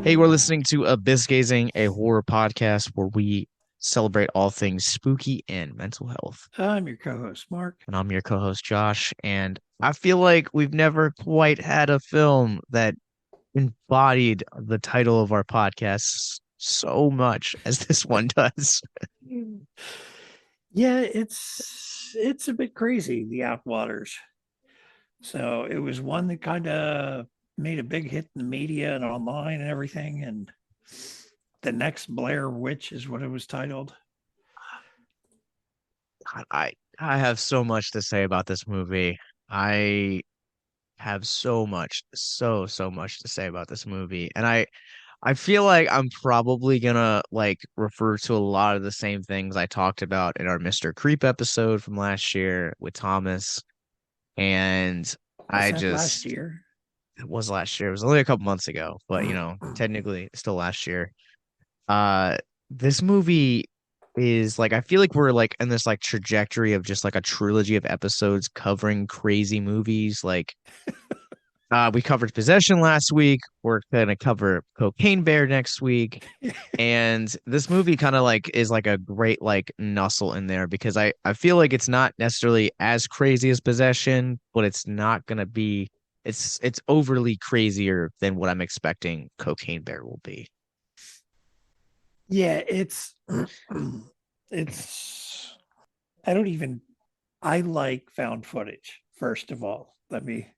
Hey, we're listening to Abyss Gazing, a horror podcast where we celebrate all things spooky and mental health. I'm your co-host, Mark. And I'm your co-host Josh, and I feel like we've never quite had a film that embodied the title of our podcast so much as this one does. Yeah, it's a bit crazy, the Outwaters. So it was one that kind of made a big hit in the media and online and everything. And the next Blair Witch is what it was titled. I have so much to say about this movie. I have so much to say about this movie. And I feel like I'm probably gonna like refer to a lot of the same things I talked about in our Mr. Creep episode from last year with Thomas. And Was I that last just year? it was last year. It was only a couple months ago, but technically it's still last year. Uh this movie is like I feel like we're like in this like trajectory of just like a trilogy of episodes covering crazy movies. Like we covered Possession last week. We're gonna cover Cocaine Bear next week. And this movie kind of like is like a great like nuzzle in there because I feel like it's not necessarily as crazy as Possession, but it's not gonna be it's overly crazier than what I'm expecting Cocaine Bear will be. Yeah, it's I don't even I like found footage, first of all. Let me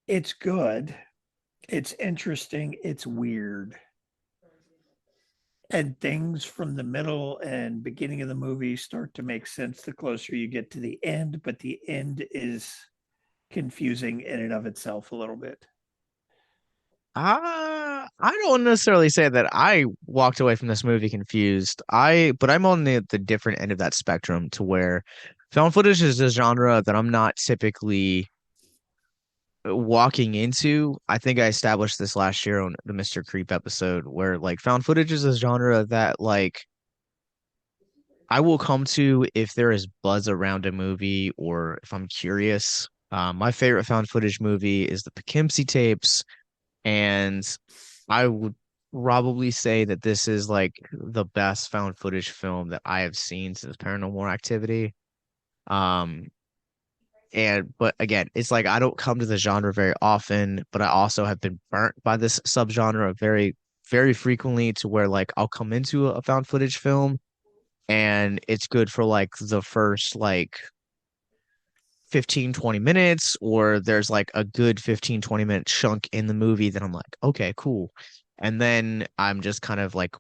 It's good. It's interesting. It's weird. And things from the middle and beginning of the movie start to make sense the closer you get to the end, but the end is confusing in and of itself a little bit. I don't necessarily say that I walked away from this movie confused. But I'm on the different end of that spectrum to where found footage is a genre that I'm not typically walking into. I think I established this last year on the Mr. Creep episode where like found footage is a genre that like I will come to if there is buzz around a movie or if I'm curious. My favorite found footage movie is the Poughkeepsie tapes, and I would probably say that this is like the best found footage film that I have seen since Paranormal Activity. Um, but again, it's like I don't come to the genre very often, but I also have been burnt by this subgenre very frequently to where like I'll come into a found footage film and it's good for like the first like 15-20 minutes, or there's like a good 15-20 minute chunk in the movie that I'm like, okay, cool. And then I'm just kind of like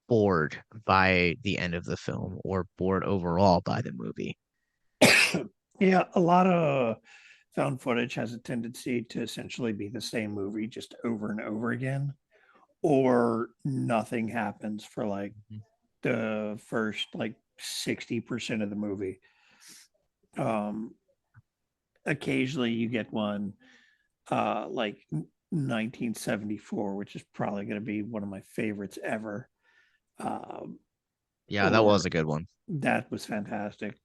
bored by the end of the film or bored overall by the movie. Yeah, a lot of found footage has a tendency to essentially be the same movie just over and over again, or nothing happens for like Mhm. the first like 60% of the movie. Um, Occasionally you get one like 1974, which is probably going to be one of my favorites ever. Um, Yeah, that was or a good one. that was fantastic.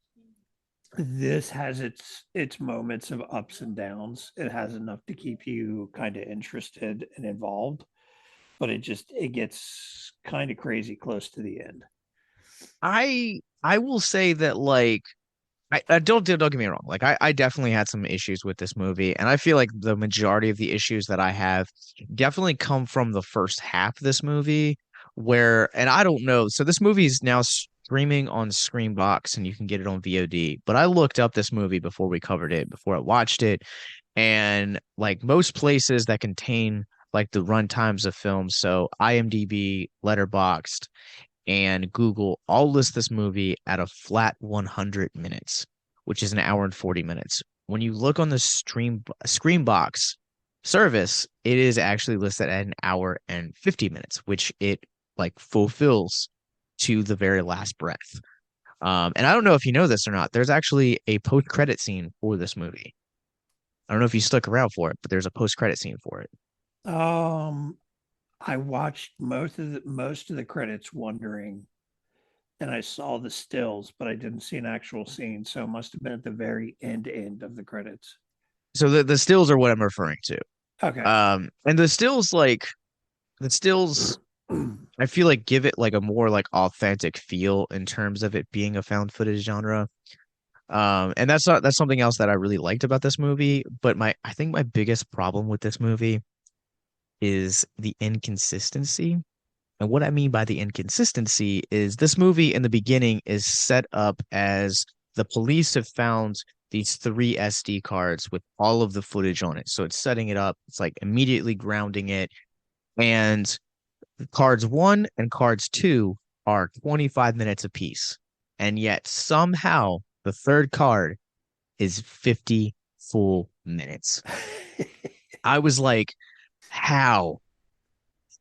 This has its moments of ups and downs. It has enough to keep you kind of interested and involved, but it gets kind of crazy close to the end. I will say that like I don't get me wrong. Like I definitely had some issues with this movie, and I feel like the majority of the issues that I have definitely come from the first half of this movie, where and I don't know. So this movie is now streaming on Screenbox, and you can get it on VOD. But I looked up this movie before we covered it, before I watched it, and like most places that contain like the run times of films, so IMDb, Letterboxd, and Google all list this movie at a flat 100 minutes, which is an hour and 40 minutes. When you look on the Screenbox service, it is actually listed at an hour and 50 minutes, which it like fulfills to the very last breath. And I don't know if you know this or not. There's actually a post-credit scene for this movie. I don't know if you stuck around for it, but there's a post-credit scene for it. Um, I watched most of the credits wondering, and I saw the stills, but I didn't see an actual scene, so it must have been at the very end of the credits. So the stills are what I'm referring to. Okay. And the stills I feel like give it like a more like authentic feel in terms of it being a found footage genre. And that's something else that I really liked about this movie. But I think my biggest problem with this movie is the inconsistency. And what I mean by the inconsistency is this movie in the beginning is set up as the police have found these three SD cards with all of the footage on it. So it's setting it up, it's like immediately grounding it. And cards one and cards two are 25 minutes apiece. And yet somehow the third card is 50 full minutes. I was like, how?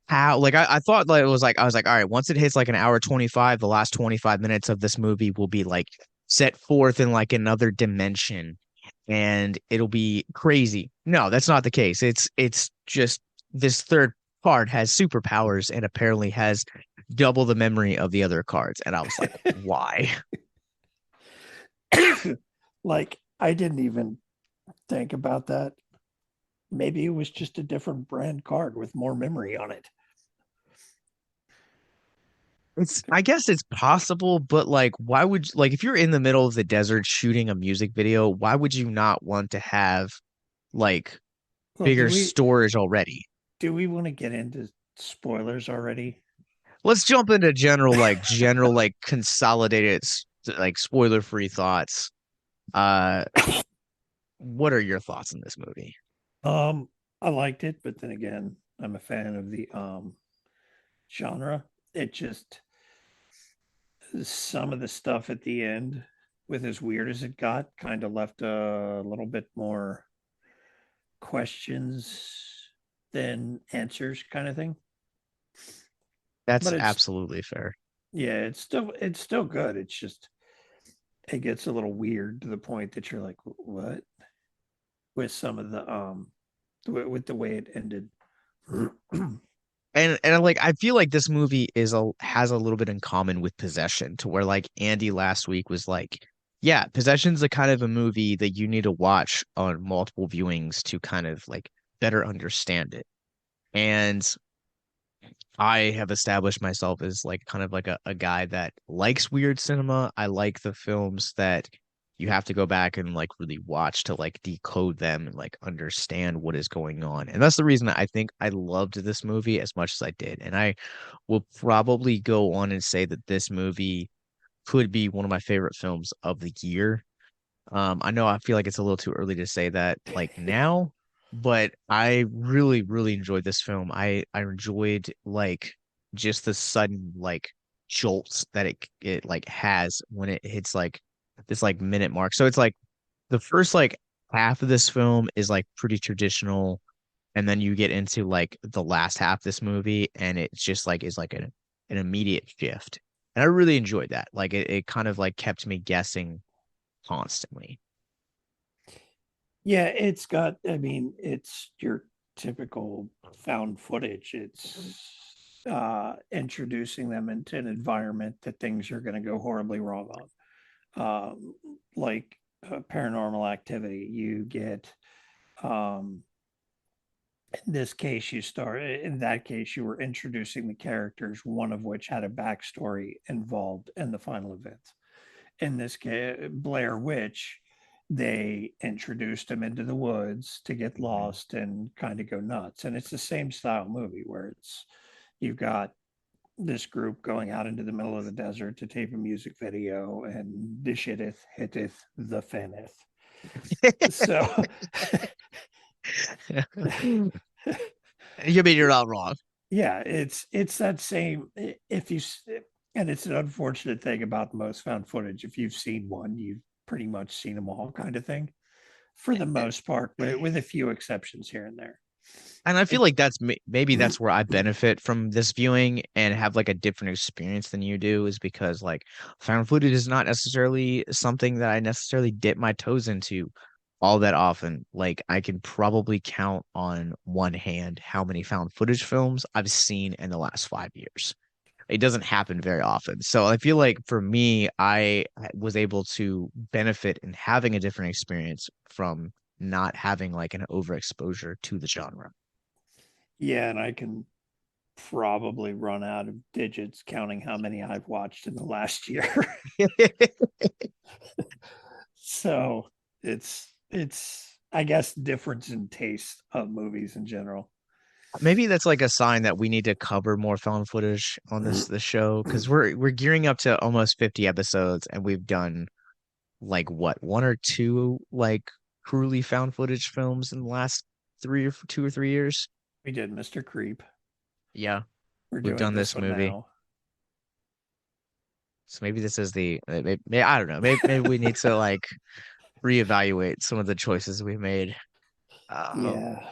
How? Like I thought like it was like I was like, all right, once it hits like an hour 25, the last 25 minutes of this movie will be like set forth in like another dimension and it'll be crazy. No, that's not the case. It's just this third card has superpowers and apparently has double the memory of the other cards. And I was like, why? Like, I didn't even think about that. Maybe it was just a different brand card with more memory on it. I guess it's possible, but like why would like if you're in the middle of the desert shooting a music video, why would you not want to have like Well, bigger storage already? do we want to get into spoilers already? Let's jump into general like consolidated like spoiler-free thoughts. Uh what are your thoughts on this movie? Um, I liked it, but then again, I'm a fan of the genre. It just some of the stuff at the end, with as weird as it got, kind of left a little bit more questions than answers, kind of thing. That's But it's absolutely fair. yeah, it's still good. It's just it gets a little weird to the point that you're like, what? With some of the with the way it ended. And like I feel like this movie has a little bit in common with Possession to where like Andy last week was like, yeah, Possession's a kind of a movie that you need to watch on multiple viewings to kind of like better understand it. And I have established myself as like kind of like a guy that likes weird cinema. I like the films that you have to go back and like really watch to like decode them and like understand what is going on. And that's the reason I think I loved this movie as much as I did. And I will probably go on and say that this movie could be one of my favorite films of the year. I know I feel like it's a little too early to say that like now, but I really, really enjoyed this film. I enjoyed like just the sudden like jolts that it like has when it hits like this like minute mark. So it's like the first like half of this film is like pretty traditional, and then you get into like the last half of this movie, and it's just like is like an immediate shift. And I really enjoyed that. Like it kind of like kept me guessing constantly. Yeah, it's got, I mean, it's your typical found footage. It's introducing them into an environment that things are going to go horribly wrong on. Like paranormal activity, you get, um, in this case, in that case, you were introducing the characters, one of which had a backstory involved in the final events. In this case, Blair Witch, they introduced him into the woods to get Mhm. lost and kind of go nuts. And it's the same style movie where you've got this group going out into the middle of the desert to tape a music video, and the shitteth hitteth the fanneth. So You mean you're not wrong. yeah, it's that same if you and it's an unfortunate thing about most found footage. If you've seen one, you've pretty much seen them all, kind of thing, for the most part, with a few exceptions here and there. And I feel It like maybe that's where I benefit from this viewing and have like a different experience than you do is because like found footage is not necessarily something that I necessarily dip my toes into all that often. Like I can probably count on one hand how many found footage films I've seen in the last 5 years. It doesn't happen very often. So I feel like for me, I was able to benefit in having a different experience from not having like an overexposure to the genre. Yeah, and I can probably run out of digits counting how many I've watched in the last year. So it's I guess difference in taste of movies in general. Maybe that's like a sign that we need to cover more found footage on this show because we're gearing up to almost 50 episodes and we've done like what one or two like truly found footage films in the last 2 or 3 years. We did Mr. Creep. Yeah, We're we've doing done this this one movie. now. So maybe this is the I don't know. Maybe we need to like reevaluate some of the choices we made. Yeah.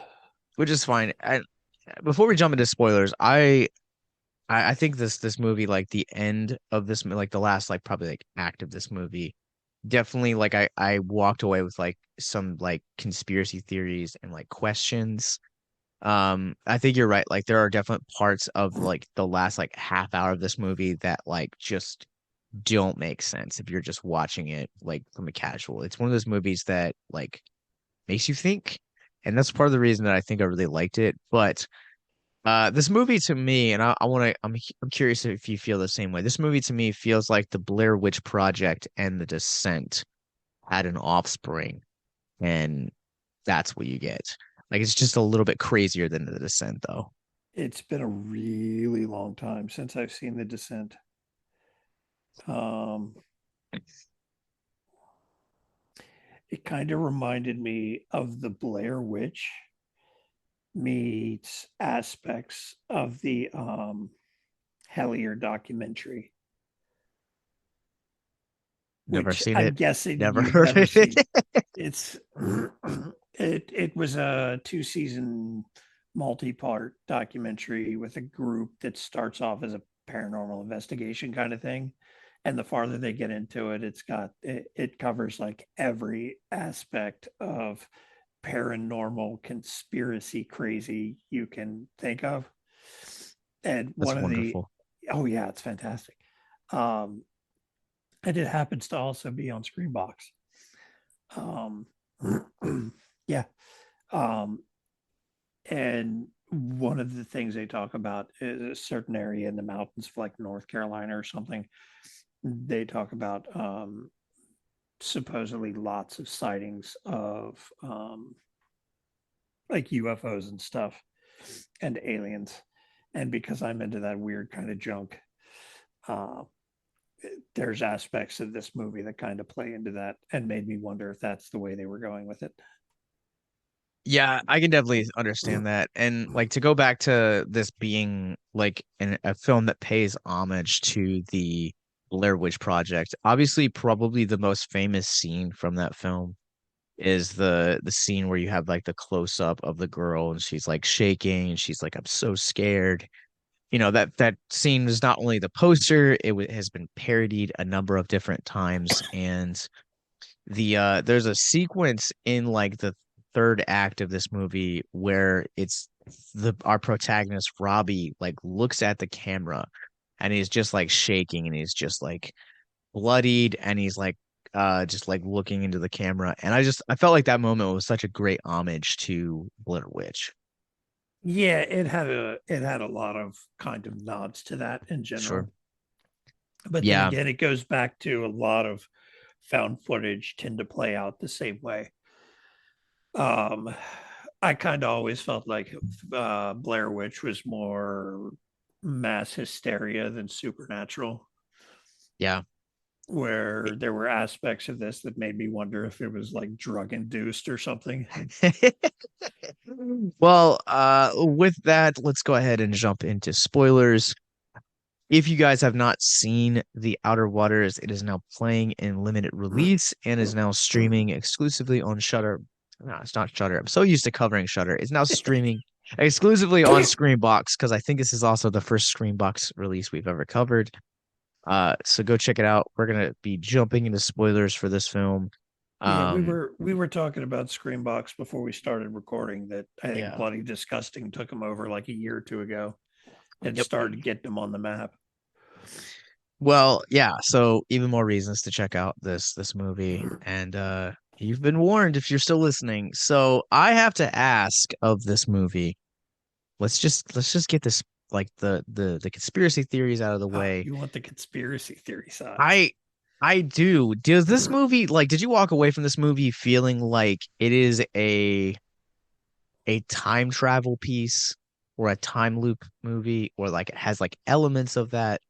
Which is fine. And before we jump into spoilers, I think this movie, like the end of this, like the last, like probably like act of this movie, definitely like I walked away with like some like conspiracy theories and like questions. I think you're right. Like there are definite parts of like the last like half hour of this movie that like just don't make sense if you're just watching it like from a casual. It's one of those movies that like makes you think, and that's part of the reason that I think I really liked it. But this movie to me, and I want to, I'm curious if you feel the same way. This movie to me feels like the Blair Witch Project and The Descent had an offspring, and that's what you get. Like it's just a little bit crazier than The Descent, though. It's been a really long time since I've seen The Descent. Um, it kind of reminded me of the Blair Witch meets aspects of the Hellier documentary, Never which seen I'm it, guessing never you've heard never of seen. it. It's it was a 2 season multi-part documentary with a group that starts off as a paranormal investigation kind of thing, and the farther they get into it, it covers like every aspect of paranormal conspiracy crazy you can think of. And That's one of the wonderful. oh yeah, it's fantastic. um and it happens to also be on Screenbox. um yeah. um and one of the things they talk about is a certain area in the mountains of like North Carolina or something. They talk about supposedly lots of sightings of like UFOs and stuff and aliens. And because I'm into that weird kind of junk, uh, there's aspects of this movie that kind of play into that and made me wonder if that's the way they were going with it. Yeah, I can definitely understand that. And like to go back to this being like a film that pays homage to the Blair Witch Project, obviously probably the most famous scene from that film is the scene where you have like the close up of the girl and she's like shaking and she's like, I'm so scared. You know, that scene is not only the poster, has been parodied a number of different times. And there's a sequence in like the third act of this movie where it's the our protagonist Robbie like looks at the camera and he's just like shaking and he's just like bloodied and he's like just like looking into the camera, and I felt like that moment was such a great homage to Blair Witch. Yeah, it had a lot of kind of nods to that in Sure. general. But then Yeah. again, it goes back to a lot of found footage tend to play out the same way. Um, I kind of always felt like Blair Witch was more mass hysteria than supernatural, Yeah. where there were aspects of this that made me wonder if it was like drug induced or something. Well, with that, let's go ahead and jump into spoilers. If you guys have not seen The Outer Waters, it is now playing in limited release and is now streaming exclusively on Shutter. No, it's not Shutter. I'm so used to covering Shutter. It's now streaming exclusively on Screenbox because I think this is also the first Screenbox release we've ever covered. So go check it out. We're gonna be jumping into spoilers for this film. Yeah, Um, we were talking about Screambox before we started recording that I think yeah. Bloody Disgusting took him over like a year or two ago and Yep. started getting him on the map. Well, yeah, so even more reasons to check out this movie. And You've been warned if you're still listening. So I have to ask of this movie. Let's just get this like the conspiracy theories out of the Oh, way. you want the conspiracy theory side? I I do. Does this movie like did you walk away from this movie feeling like it is a time travel piece or a time loop movie or like it has like elements of that?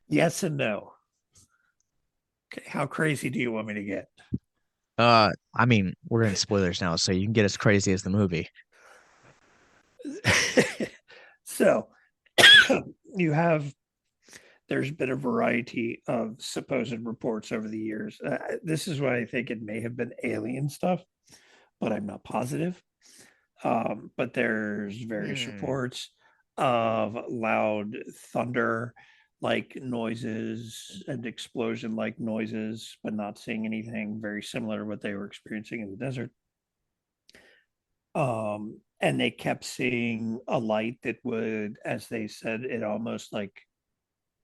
Yes and no. Okay, how crazy do you want me to get? I mean, we're in spoilers now, so you can get as crazy as the movie. So you have there's been a variety of supposed reports over the years. This is why I think it may have been alien stuff, but I'm not positive. But there's various Hmm. reports of loud thunder like noises and explosion like noises, but not seeing anything very similar to what they were experiencing in the desert. And they kept seeing a light that would, as they said, it almost like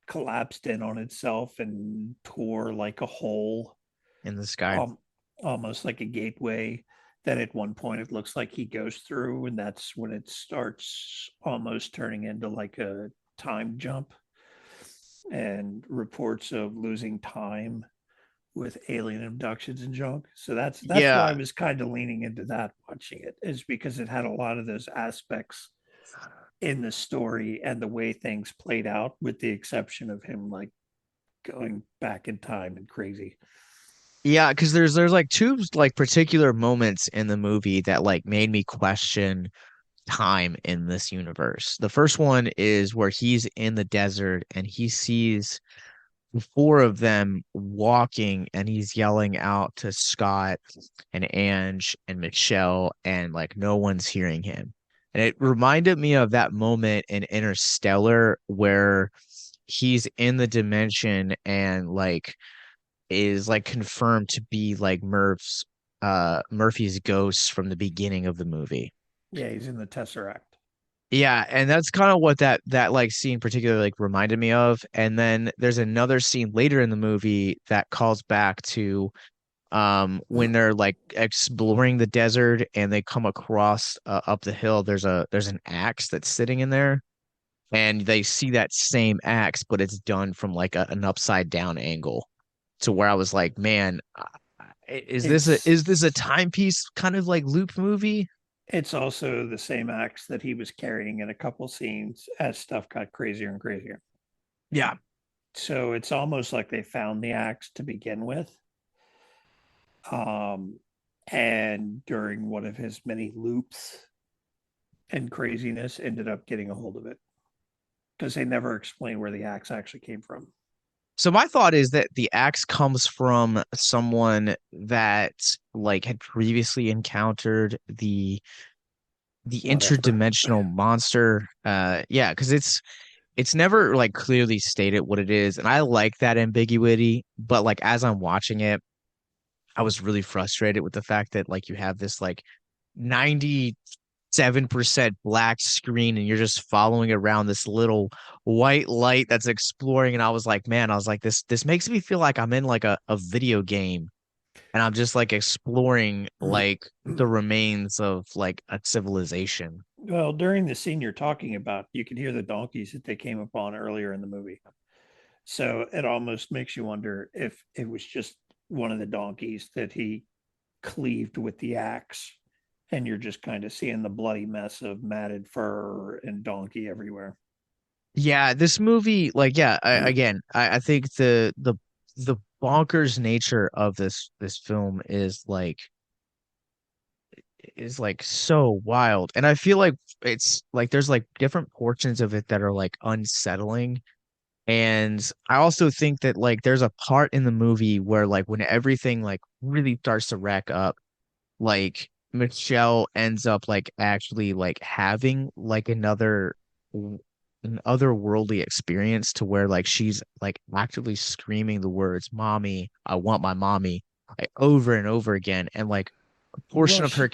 collapsed in on itself and tore like a hole, In the sky. um, almost like a gateway that at one point it looks like he goes through, and that's when it starts almost turning into like a time jump and reports of losing time with alien abductions and junk. So that's why I Yeah. was kind of leaning into that watching it, is because it had a lot of those aspects in the story and the way things played out, with the exception of him like going back in time and crazy. Yeah, because there's like two like particular moments in the movie that like made me question time in this universe. The first one is where he's in the desert and he sees four of them walking and he's yelling out to Scott and Ange and Michelle and like no one's hearing him. And it reminded me of that moment in Interstellar where he's in the dimension and like is like confirmed to be like Murphy's ghost from the beginning of the movie. Yeah, he's in the Tesseract. Yeah, and that's kind of what that like scene particularly like reminded me of. And then there's another scene later in the movie that calls back to when they're like exploring the desert and they come across up the hill there's an axe that's sitting in there and they see that same axe but it's done from like an upside down angle to where I was like, man, is this a It's timepiece kind of like loop movie? it's also the same axe that he was carrying in a couple scenes as stuff got crazier and crazier. Yeah. So it's almost like they found the axe to begin with. Um, and during one of his many loops and craziness, ended up getting a hold of it, because they never explain where the axe actually came from. So my thought is that the axe comes from someone that like had previously encountered the Whatever. interdimensional monster. Yeah, because it's never like clearly stated what it is, and I like that ambiguity, but like as I'm watching it, I was really frustrated with the fact that like you have this like 97% black screen and you're just following around this little white light that's exploring. And I was like, man, I was like, this makes me feel like I'm in like a video game and I'm just like exploring like the remains of like a civilization. Well, during the scene you're talking about, you can hear the donkeys that they came upon earlier in the movie. So it almost makes you wonder if it was just one of the donkeys that he cleaved with the axe, and you're just kind of seeing the bloody mess of matted fur and donkey everywhere. Yeah, this movie, like, yeah, I think the bonkers nature of this film is like so wild. And I feel like it's like there's like different portions of it that are like unsettling. And I also think that like there's a part in the movie where like when everything like really starts to rack up, like Michelle ends up like actually like having like an otherworldly experience to where like she's like actively screaming the words "mommy, I want my mommy" like over and over again and like a Well, portion of her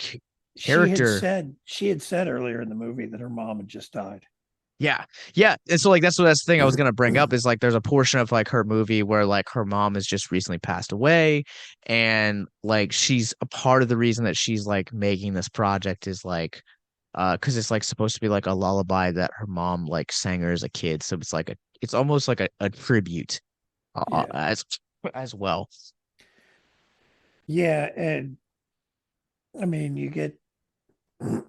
she had character. said she had said earlier in the movie that her mom had just died. Yeah. Yeah. And so like that's the thing I was gonna bring up is like there's a portion of like her movie where like her mom has just recently passed away and like she's a part of the reason that she's like making this project is like because it's like supposed to be like a lullaby that her mom like sang her as a kid. So it's like it's almost like a tribute Yeah. as well. Yeah. And I mean, you get a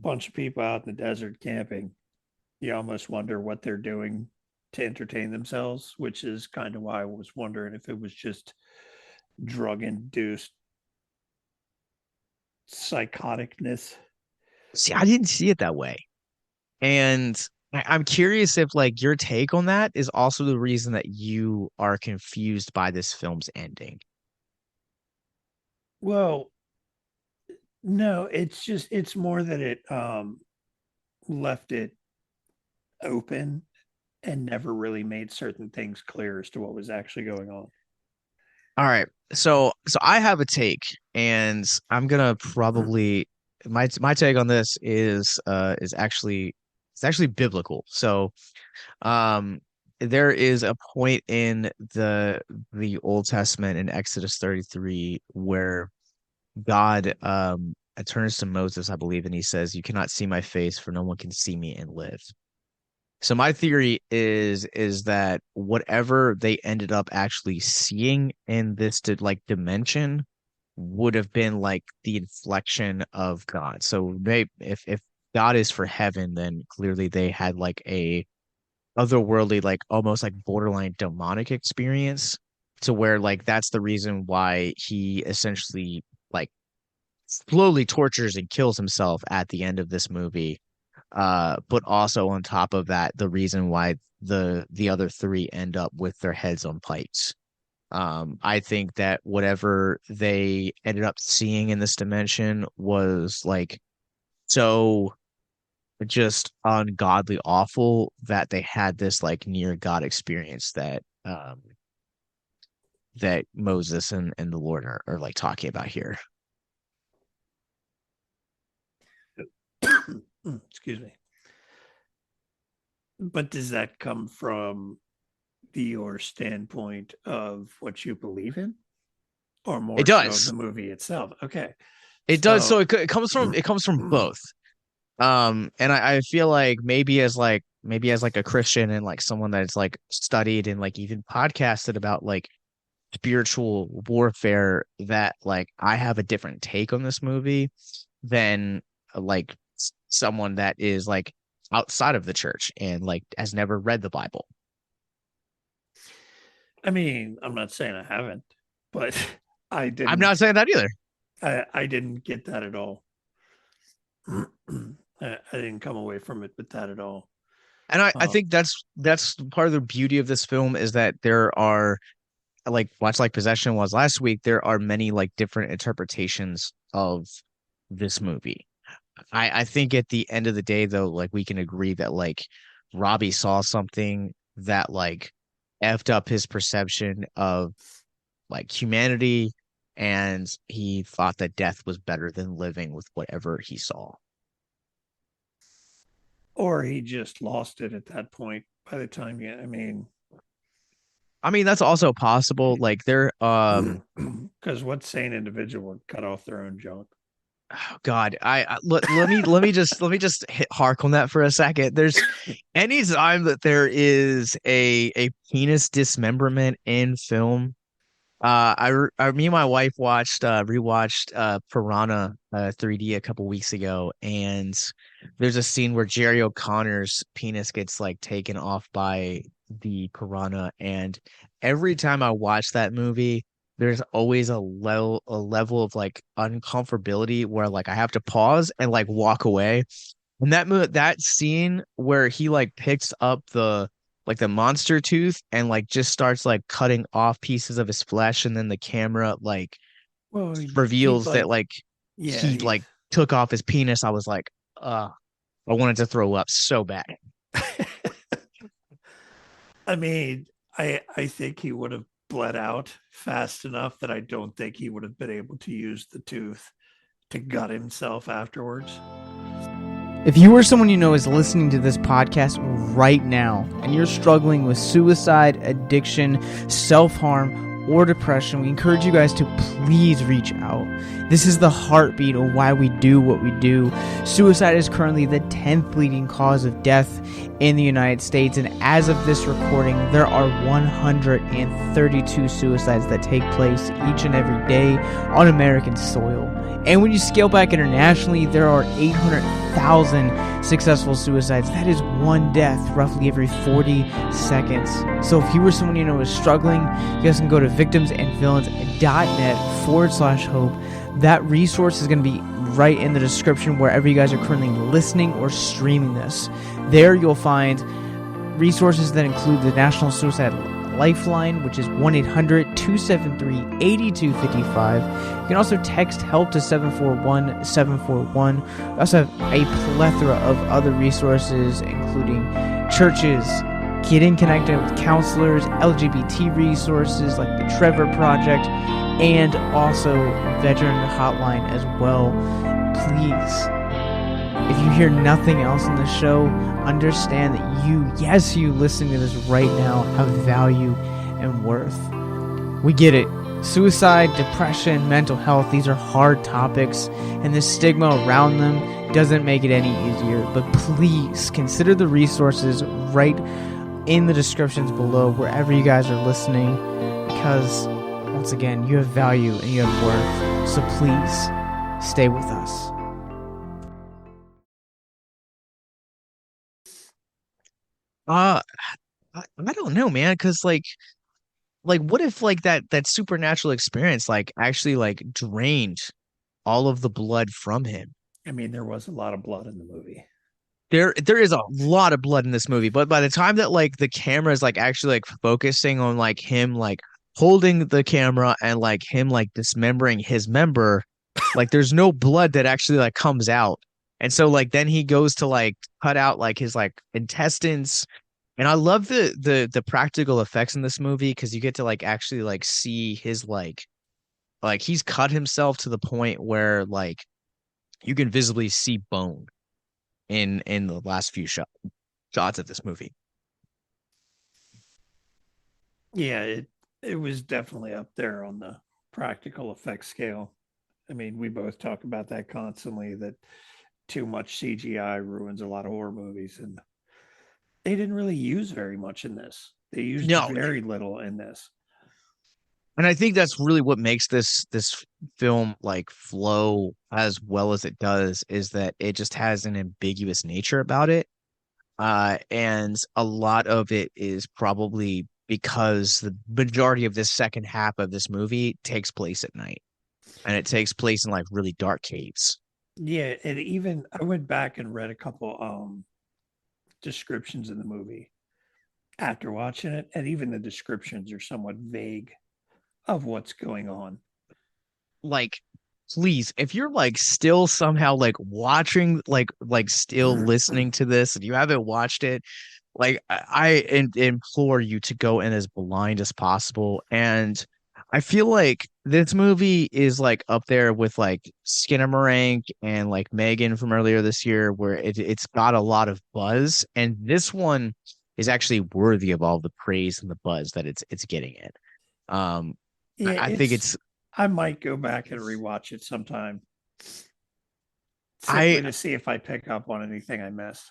bunch of people out in the desert camping. You almost wonder what they're doing to entertain themselves, which is kind of why I was wondering if it was just drug induced psychoticness. See, I didn't see it that way. And I'm curious if like your take on that is also the reason that you are confused by this film's ending. Well, no, it's more that it left it open and never really made certain things clear as to what was actually going on. All right. So I have a take and I'm gonna probably my take on this is actually it's actually biblical. So um there is a point in the Old Testament in Exodus 33 where God turns to Moses, I believe, and he says, "You cannot see my face, for no one can see me and live." So my theory is that whatever they ended up actually seeing in this like dimension would have been like the inflection of God. So they if God is for heaven, then clearly they had like a otherworldly, like almost like borderline demonic experience to where like that's the reason why he essentially like slowly tortures and kills himself at the end of this movie. But also on top of that, the reason why the other three end up with their heads on pikes. I think that whatever they ended up seeing in this dimension was like so just ungodly awful that they had this like near God experience that Moses and the Lord are like talking about here. Excuse me. But does that come from your standpoint of what you believe in, or It more so of does. the movie itself? Okay, It does. So so it comes from both. And I feel like maybe as like a Christian and like someone that's like studied and like even podcasted about like spiritual warfare that like I have a different take on this movie than like someone that is like outside of the church and like has never read the Bible. I mean, I'm not saying I haven't, but I I'm not didn't. saying that either. I didn't get that at all. I didn't come away from it with that at all. And I Uh, think that's part of the beauty of this film is that there are like much like Possession was last week, there are many like different interpretations of this movie. I think at the end of the day though, like we can agree that like Robbie saw something that like effed up his perception of like humanity and he thought that death was better than living with whatever he saw. or he just lost it at that point. By the time you, I mean, I mean, that's also possible. Like there because what sane individual would cut off their own junk? oh God, let me just hit hark on that for a second. There's any time that there is a penis dismemberment in film, me and my wife watched rewatched Piranha 3D a couple weeks ago, and there's a scene where Jerry O'Connor's penis gets like taken off by the piranha, and every time I watch that movie, there's always a level of like uncomfortability where like I have to pause and like walk away. And that scene where he like picks up the like the monster tooth and like just starts like cutting off pieces of his flesh and then the camera like Well, he'd reveals that like, like yeah, he he. like took off his penis. I was like, I wanted to throw up so bad. I mean, I think he would have bled out fast enough that I don't think he would have been able to use the tooth to gut himself afterwards. If you or someone you know is listening to this podcast right now and you're struggling with suicide, addiction, self-harm, or depression, we encourage you guys to please reach out. This is the heartbeat of why we do what we do. Suicide is currently the 10th leading cause of death in the United States, and as of this recording, there are 132 suicides that take place each and every day on American soil. And when you scale back internationally, there are 800,000 successful suicides. That is one death roughly every 40 seconds. So if you or someone you know is struggling, you guys can go to victimsandvillains.net/hope. That resource is going to be right in the description wherever you guys are currently listening or streaming this. There you'll find resources that include the National Suicide Lifeline, which is 1-800-273-8255. You can also text HELP to 741-741. We also have a plethora of other resources, including churches, getting connected with counselors, LGBT resources like the Trevor Project, and also veteran hotline as well. Please, if you hear nothing else in the show, understand that you listening to this right now, have value and worth. We get it. Suicide, depression, mental health, these are hard topics, and the stigma around them doesn't make it any easier. But please consider the resources right in the descriptions below, wherever you guys are listening, because once again, you have value and you have worth. So please stay with us. Uh, I don't know, man, because what if like that supernatural experience like actually like drained all of the blood from him? I mean, there was a lot of blood in the movie. There is a lot of blood in this movie, but by the time that like the camera is like actually like focusing on like him like holding the camera and like him like dismembering his member, like there's no blood that actually like comes out. And so like then he goes to like cut out like his like intestines. And I love the practical effects in this movie because you get to like actually like see his like he's cut himself to the point where like you can visibly see bone in the last few shots of this movie. Yeah, it was definitely up there on the practical effects scale. I mean, we both talk about that constantly, that too much CGI ruins a lot of horror movies, and they didn't really use very much in this. They used No, very little in this. and I think that's really what makes this film like flow as well as it does is that it just has an ambiguous nature about it. And a lot of it is probably because the majority of this second half of this movie takes place at night and it takes place in like really dark caves. Yeah, and even I went back and read a couple descriptions in the movie after watching it, and even the descriptions are somewhat vague of what's going on. Like, please, if you're like still somehow like watching, like still listening to this and you haven't watched it, like implore you to go in as blind as possible. And I feel like this movie is like up there with like Skinamarink and like Megan from earlier this year, where it's got a lot of buzz, and this one is actually worthy of all the praise and the buzz that it's getting it. Um, Yeah, I think it's it's I might go back and rewatch it sometime I simply to see if I pick up on anything I missed.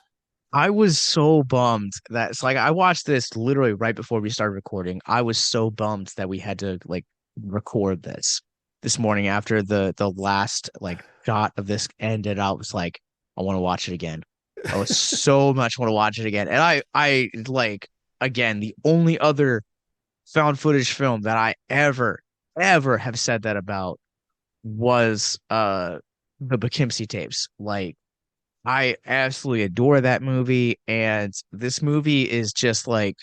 I was so bummed that it's like I watched this literally right before we started recording. I was so bummed that we had to like record this morning after the last like shot of this ended. I was like, I want to watch it again. I was so much want to watch it again. And I like again the only other found footage film that I ever have said that about was the Poughkeepsie tapes. Like I absolutely adore that movie, and this movie is just like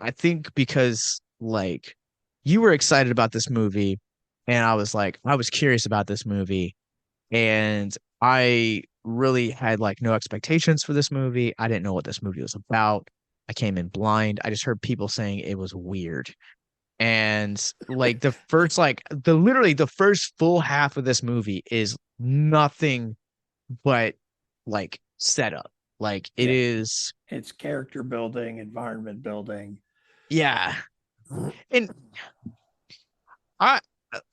I think because like you were excited about this movie, and I was like I was curious about this movie, and I really had like no expectations for this movie. I didn't know what this movie was about. I came in blind. I just heard people saying it was weird. And like the first like the literally the first full half of this movie is nothing but like setup. Like it Yeah. is, It's character building, environment building. yeah. And I,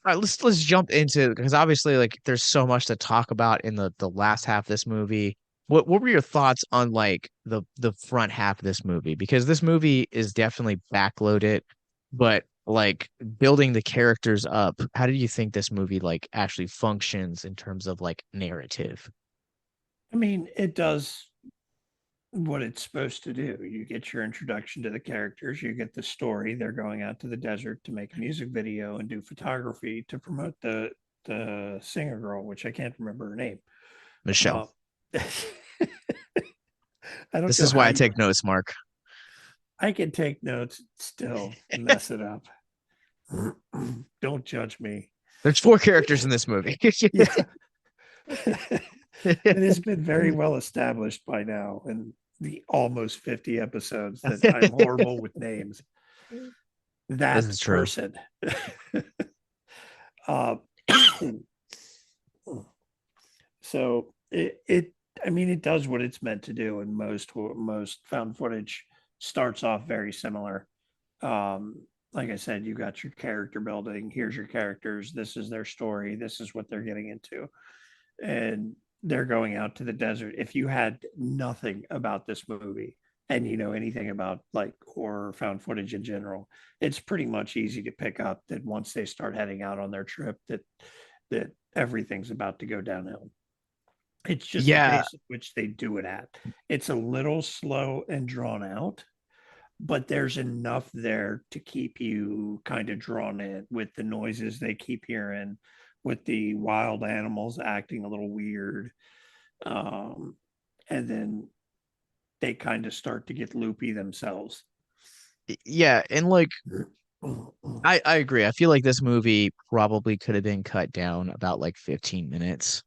let's jump into, because obviously like there's so much to talk about in the last half of this movie. What were your thoughts on like the front half of this movie? Because this movie is definitely backloaded, but like building the characters up, how do you think this movie like actually functions in terms of like narrative? I mean, it does what it's supposed to do. You get your introduction to the characters, you get the story. They're going out to the desert to make a music video and do photography to promote the singer girl, which I can't remember her name. Michelle. Uh, I don't This know is how why I you. take notes, Mark. I can take notes, still mess it up. Don't judge me. There's four characters in this movie. Yeah, it has been very well established by now in the almost 50 episodes that I'm horrible with names. This That is true. person. uh, so I mean, it does what it's meant to do, and most found footage starts off very similar. Like I said, you got your character building. Here's your characters. This is their story. This is what they're getting into, and they're going out to the desert. If you had nothing about this movie and you know anything about like horror found footage in general, it's pretty much easy to pick up that once they start heading out on their trip, that everything's about to go downhill. It's just the Yeah, pace at which they do it at. It's a little slow and drawn out, but there's enough there to keep you kind of drawn in with the noises they keep hearing, with the wild animals acting a little weird. Um, and then they kind of start to get loopy themselves. yeah, and like I agree. I feel like this movie probably could have been cut down about like 15 minutes.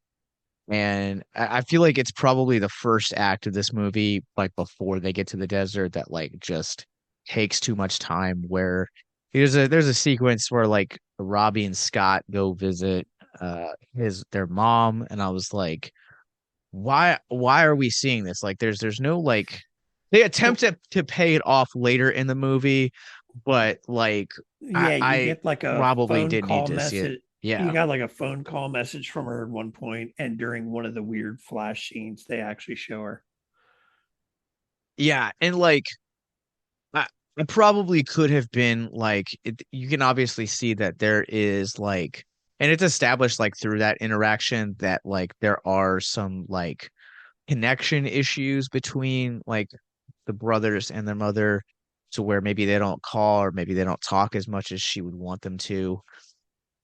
And I feel like it's probably the first act of this movie, like before they get to the desert, that like just takes too much time. Where there's a sequence where like Robbie and Scott go visit his their mom, and I was like, why are we seeing this? Like there's no like they attempt to pay it off later in the movie, but like Yeah, you I get like a probably phone didn't need call to see it. message. You Yeah. got like a phone call message from her at one point, and during one of the weird flash scenes, they actually show her. Yeah, and like I, I probably could have been like you can obviously see that there is like, and it's established like through that interaction that like there are some like connection issues between like the brothers and their mother, to where maybe they don't call or maybe they don't talk as much as she would want them to.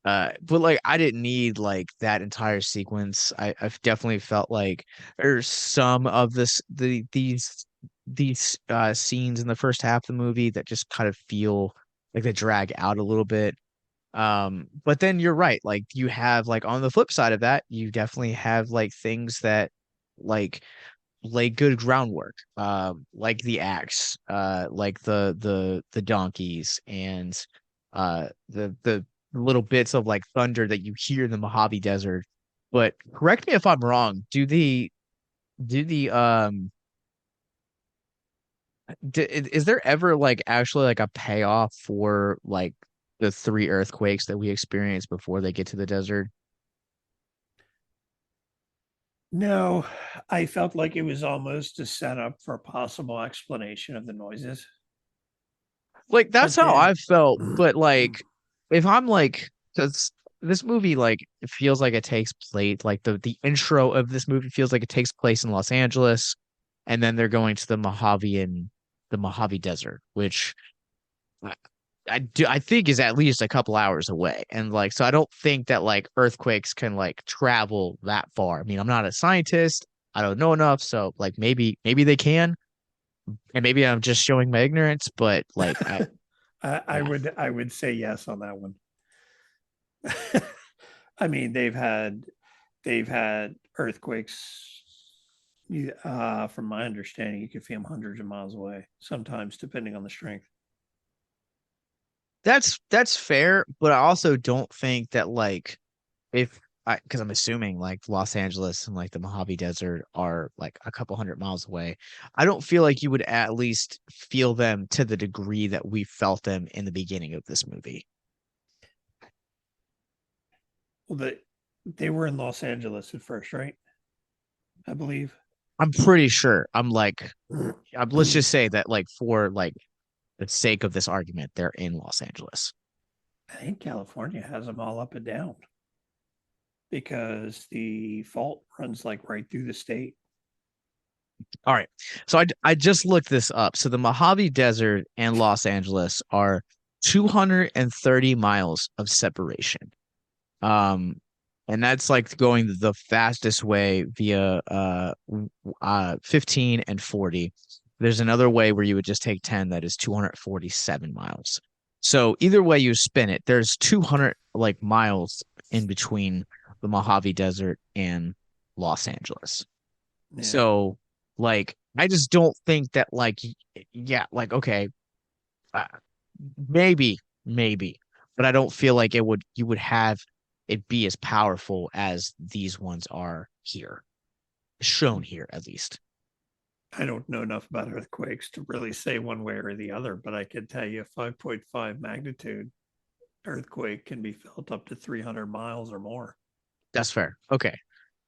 But like I didn't need like that entire sequence. I've definitely felt like there's some of these scenes in the first half of the movie that just kind of feel like they drag out a little bit. But then you're right, like you have like on the flip side of that, you definitely have like things that like lay good groundwork, like the axe, like the donkeys, and the little bits of like thunder that you hear in the Mojave Desert. But correct me if I'm wrong. Is there ever like actually like a payoff for like the three earthquakes that we experienced before they get to the desert? No, I felt like it was almost a setup for a possible explanation of the noises. Like that's But how then, I've felt, but like if I'm like, because this movie like it feels like it takes place, like the intro of this movie feels like it takes place in Los Angeles, and then they're going to the Mojave Desert, which I, I think is at least a couple hours away, and like so I don't think that like earthquakes can like travel that far. I mean, I'm not a scientist, I don't know enough, so like maybe they can, and maybe I'm just showing my ignorance, but like I yeah. would say yes on that one. I mean, they've had earthquakes. From my understanding, you can feel them hundreds of miles away, sometimes depending on the strength. That's fair, but I also don't think that like if because I'm assuming like Los Angeles and like the Mojave Desert are like a couple hundred miles away. I don't feel like you would at least feel them to the degree that we felt them in the beginning of this movie. Well, they were in Los Angeles at first, right? I believe. I'm pretty sure. Let's just say that like for like the sake of this argument, they're in Los Angeles. I think California has them all up and down because the fault runs like right through the state. All right. So I just looked this up. So the Mojave Desert and Los Angeles are 230 miles of separation. Um, and that's like going the fastest way via 15 and 40. There's another way where you would just take 10 that is 247 miles. So either way you spin it, there's 200 like miles in between the Mojave Desert and Los Angeles. Yeah. So like I just don't think that like yeah, like okay, uh, maybe, but I don't feel like you would have it be as powerful as these ones are here, shown here at least. I don't know enough about earthquakes to really say one way or the other, but I can tell you 5.5 magnitude earthquake can be felt up to 300 miles or more. That's fair. Okay.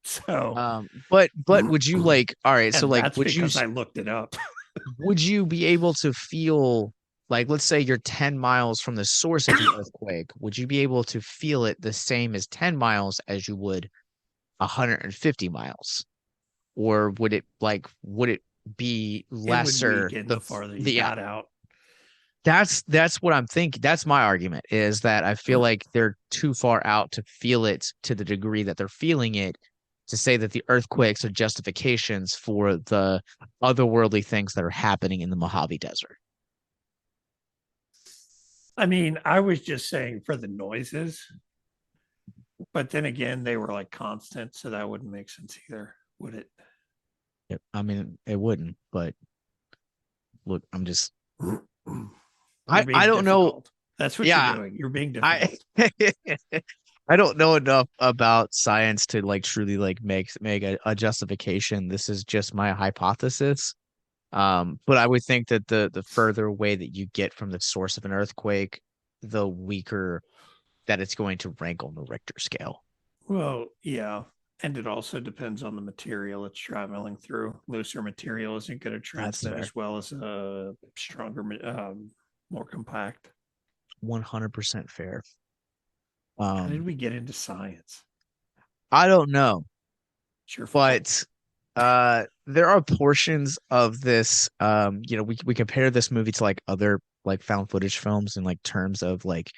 So, But would you like all right, so and like that's because I looked it up. would you be able to feel like let's say you're 10 miles from the source of the earthquake, would you be able to feel it the same as 10 miles as you would 150 miles? Or would it be It would lesser weaken the farther you yeah, got out. that's what I'm thinking. That's my argument is that I feel like they're too far out to feel it to the degree that they're feeling it to say that the earthquakes are justifications for the otherworldly things that are happening in the Mojave Desert. I mean, I was just saying for the noises, but then again, they were like constant, so that wouldn't make sense either, would it? I mean, it wouldn't, but look, I'm just You're being I don't know. difficult. That's what Yeah, you're doing. You're being I difficult. I don't know enough about science to like truly like make a justification. This is just my hypothesis. But I would think that the further away that you get from the source of an earthquake, the weaker that it's going to rank on the Richter scale. Well, yeah. And it also depends on the material it's traveling through. Looser material isn't going to That's transmit fair. as well as a stronger, more compact. 100% fair. How did we get into science? I don't know, It's your fault. but there are portions of this you know we compare this movie to like other like found footage films in like terms of like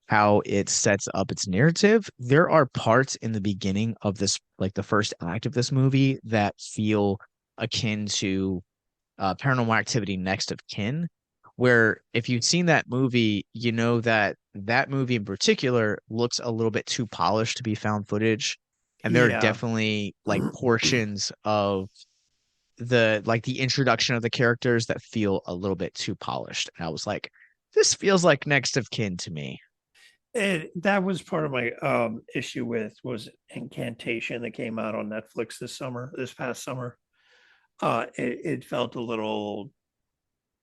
how it sets up its narrative. There are parts in the beginning of this like the first act of this movie that feel akin to Paranormal Activity Next of Kin, where if you've seen that movie, you know that that movie in particular looks a little bit too polished to be found footage. And there are Yeah. definitely like portions of the introduction of the characters that feel a little bit too polished. And I was like, this feels like Next of Kin to me. And that was part of my issue with was Incantation that came out on Netflix this past summer. It felt a little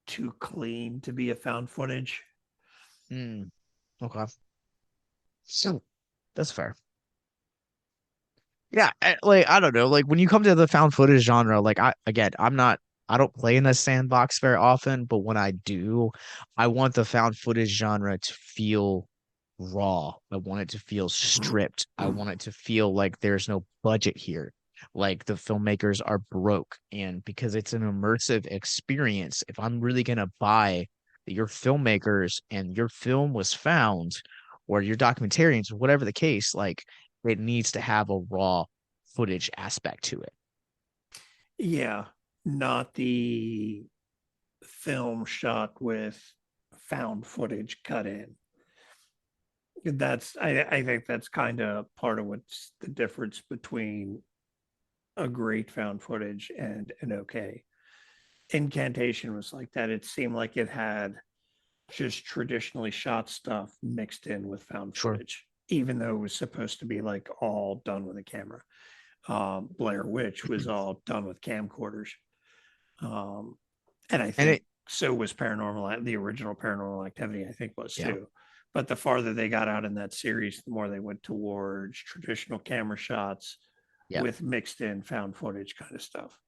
too clean to be a found footage. Okay. So that's fair. Yeah, like I don't know, like when you come to the found footage genre, like I don't play in the sandbox very often, but when I do, I want the found footage genre to feel raw. I want it to feel stripped. I want it to feel like there's no budget here. Like the filmmakers are broke. And because it's an immersive experience, if I'm really gonna buy that your filmmakers and your film was found, or your documentarians, or whatever the case, like it needs to have a raw footage aspect to it. Yeah, not the film shot with found footage cut in. I think that's kind of part of what's the difference between a great found footage and an okay. Incantation was like that. It seemed like it had just traditionally shot stuff mixed in with found Sure. footage. even though it was supposed to be like all done with a camera. Blair Witch was all done with camcorders. Um, and I And think it, so was the original Paranormal Activity, I think was yeah. too. But the farther they got out in that series, the more they went towards traditional camera shots Yeah. with mixed in found footage kind of stuff.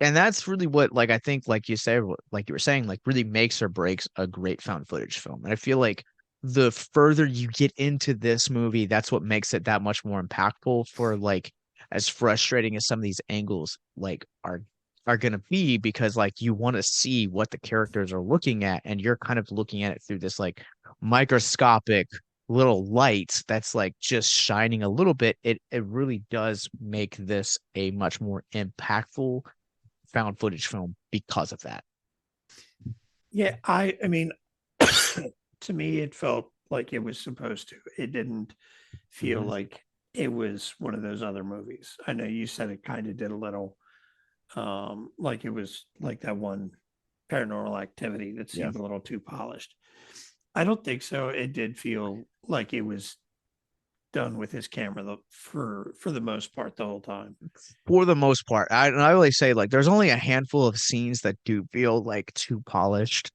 And that's really what, like, I think, like you say, like you were saying, like really makes or breaks a great found footage film. And I feel like the further you get into this movie, that's what makes it that much more impactful for like as frustrating as some of these angles like are gonna be because like you want to see what the characters are looking at, and you're kind of looking at it through this like microscopic little light that's like just shining a little bit. It really does make this a much more impactful found footage film because of that. Yeah, I mean, to me, it felt like it was supposed to. It didn't feel Mhm. like it was one of those other movies. I know you said it kind of did a little, like it was like that one Paranormal Activity that Yeah. seemed a little too polished. I don't think so. It did feel like it was done with his camera for the most part the whole time. For the most part, I really say like there's only a handful of scenes that do feel like too polished.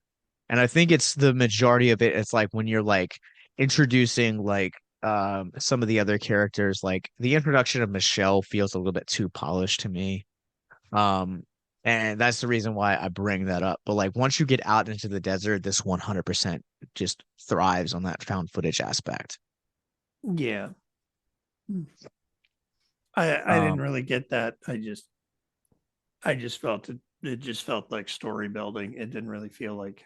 And I think it's the majority of it. It's like when you're like introducing like some of the other characters, like the introduction of Michelle feels a little bit too polished to me. Um, and that's the reason why I bring that up. But like once you get out into the desert, this 100% just thrives on that found footage aspect. Yeah. I didn't Um, really get that. I just felt it just felt like story building. It didn't really feel like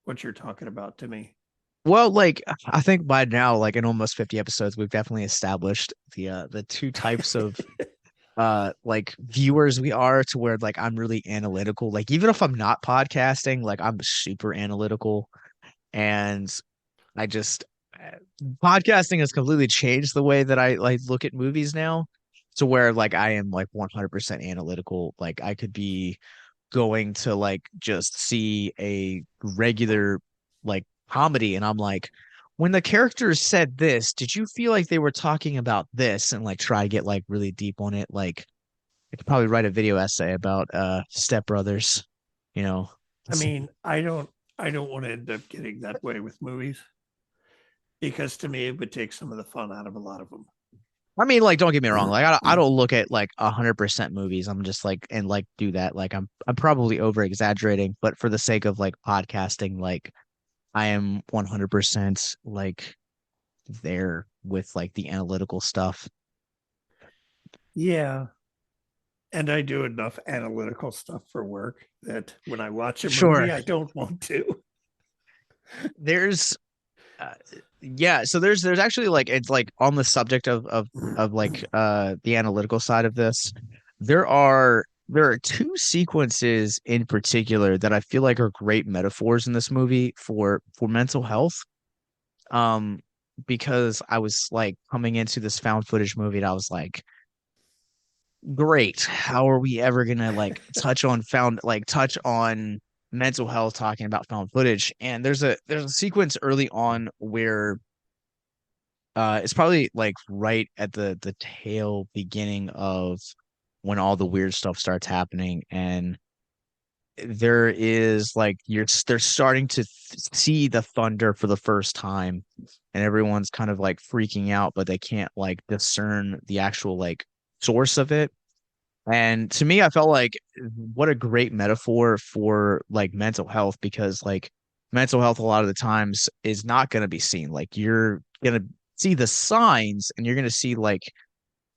what you're talking about to me. well, like I think by now, like in almost 50 episodes, we've definitely established the two types of like viewers we are to where like I'm really analytical. Like even if I'm not podcasting, like I'm super analytical and I just podcasting has completely changed the way that I like look at movies now to where like I am like 100% analytical. Like I could be going to like just see a regular like comedy and I'm like when the characters said this, did you feel like they were talking about this and like try to get like really deep on it? Like I could probably write a video essay about Step Brothers, you know. I mean, I don't want to end up getting that way with movies because to me it would take some of the fun out of a lot of them. I mean, like, don't get me wrong. Like, I don't look at like 100% movies. I'm just like and like do that. Like, I'm probably over exaggerating, but for the sake of like podcasting, like I am 100% like there with like the analytical stuff. Yeah. And I do enough analytical stuff for work that when I watch a Sure. movie, I don't want to. There's uh, yeah, so there's actually like it's like on the subject of like the analytical side of this. There are two sequences in particular that I feel like are great metaphors in this movie for mental health. Um, because I was like coming into this found footage movie and I was like, great, how are we ever gonna like touch on mental health talking about found footage? And there's a sequence early on where it's probably like right at the tail beginning of when all the weird stuff starts happening and there is like they're starting to see the thunder for the first time and everyone's kind of like freaking out but they can't like discern the actual like source of it. And to me I felt like what a great metaphor for like mental health because like mental health a lot of the times is not going to be seen. Like you're going to see the signs and you're going to see like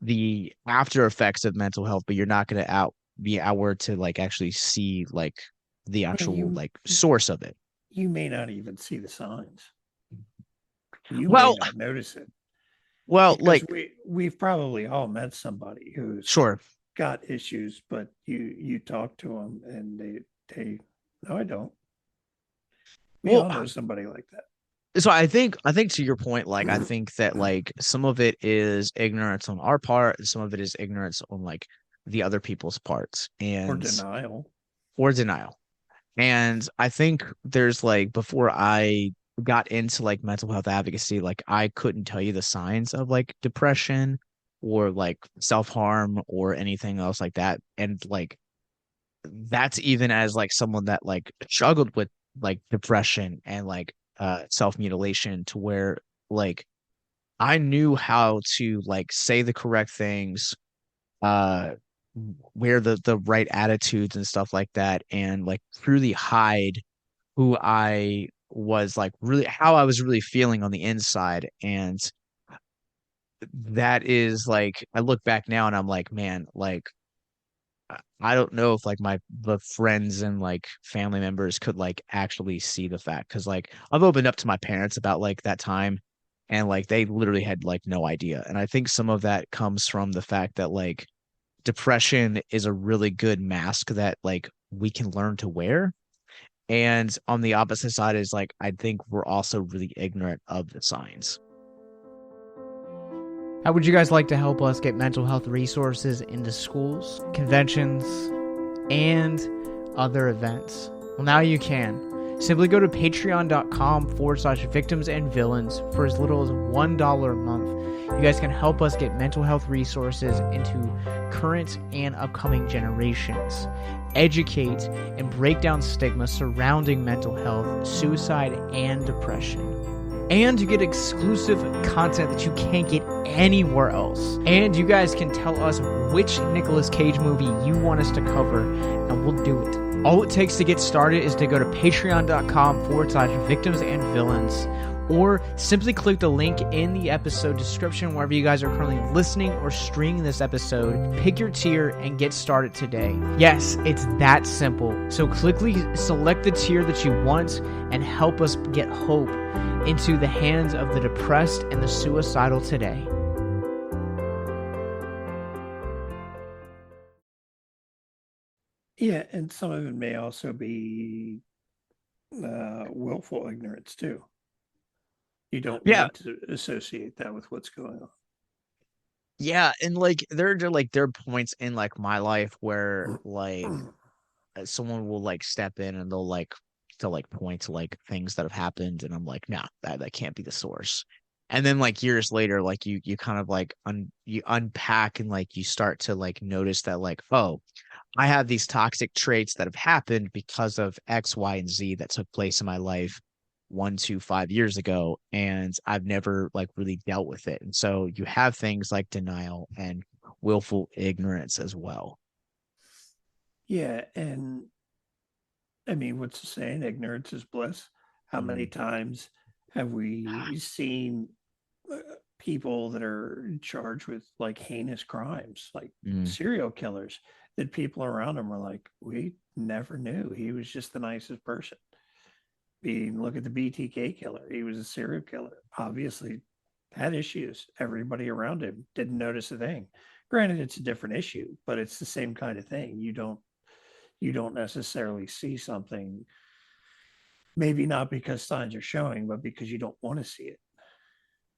the after effects of mental health, but you're not going to be outward to like actually see like the Yeah, actual like source of it. you may not even see the signs. You may Well, not notice it because like we've probably all met somebody who's sure. got issues, but you talk to them and they no, I don't. We Well, all know somebody like that. so I think to your point, like I think that like some of it is ignorance on our part, and some of it is ignorance on like the other people's parts, Or and denial. or denial. And I think there's like before I got into like mental health advocacy, like I couldn't tell you the signs of like depression or like self-harm or anything else like that. And like that's even as like someone that like struggled with like depression and like self-mutilation, to where like I knew how to like say the correct things, uh wear the right attitudes and stuff like that, and like truly hide who I was, like really how I was really feeling on the inside. And that is like, I look back now and I'm like, man, like I don't know if like my the friends and like family members could like actually see the fact, because like I've opened up to my parents about like that time, and like they literally had like no idea. And I think some of that comes from the fact that like depression is a really good mask that like we can learn to wear. And on the opposite side is like I think we're also really ignorant of the signs. How would you guys like to help us get mental health resources into schools, conventions, and other events? Well, now you can. Simply go to patreon.com/victims and villains for as little as $1 a month. You guys can help us get mental health resources into current and upcoming generations, educate and break down stigma surrounding mental health, suicide, and depression. And you get exclusive content that you can't get anywhere else. And you guys can tell us which Nicolas Cage movie you want us to cover, and we'll do it. All it takes to get started is to go to patreon.com/victims and villains, or simply click the link in the episode description wherever you guys are currently listening or streaming this episode. Pick your tier and get started today. Yes, it's that simple. So quickly select the tier that you want and help us get hope into the hands of the depressed and the suicidal today. Yeah, and some of it may also be willful ignorance too. You don't Yeah, want to associate that with what's going yeah, and like there are points in like my life where like on. someone will like step in and they'll like point to like things that have happened, and I'm like, nah, that can't be the source. And then like years later, like you kind of like you unpack and like you start to like notice that like, oh, I have these toxic traits that have happened because of X, Y, and Z that took place in my life 1 to 5 years ago, and I've never like really dealt with it. And so you have things like denial and willful ignorance as well. Yeah, and I mean, what's the saying? Ignorance is bliss. How many Mm, times have we seen uh, people that are charged with like heinous crimes, like mm. serial killers, that people around them were like, we never knew. He was just the nicest person. Look at the BTK killer. He was a serial killer. Obviously, had issues. Everybody around him didn't notice a thing. Granted, it's a different issue, but it's the same kind of thing. You don't necessarily see something, maybe not because signs are showing, but because you don't want to see it.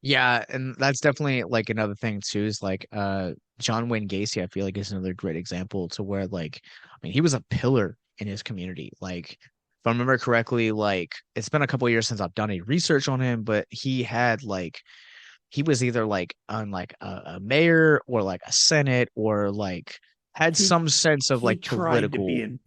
Yeah, and that's definitely like another thing too, is like John Wayne Gacy, I feel like is another great example to where like, I mean, he was a pillar in his community. Like if I remember correctly, like it's been a couple of years since I've done any research on him, but he had like he was either like on like a mayor or like a senate, or like had He some sense of he like tried to be political. in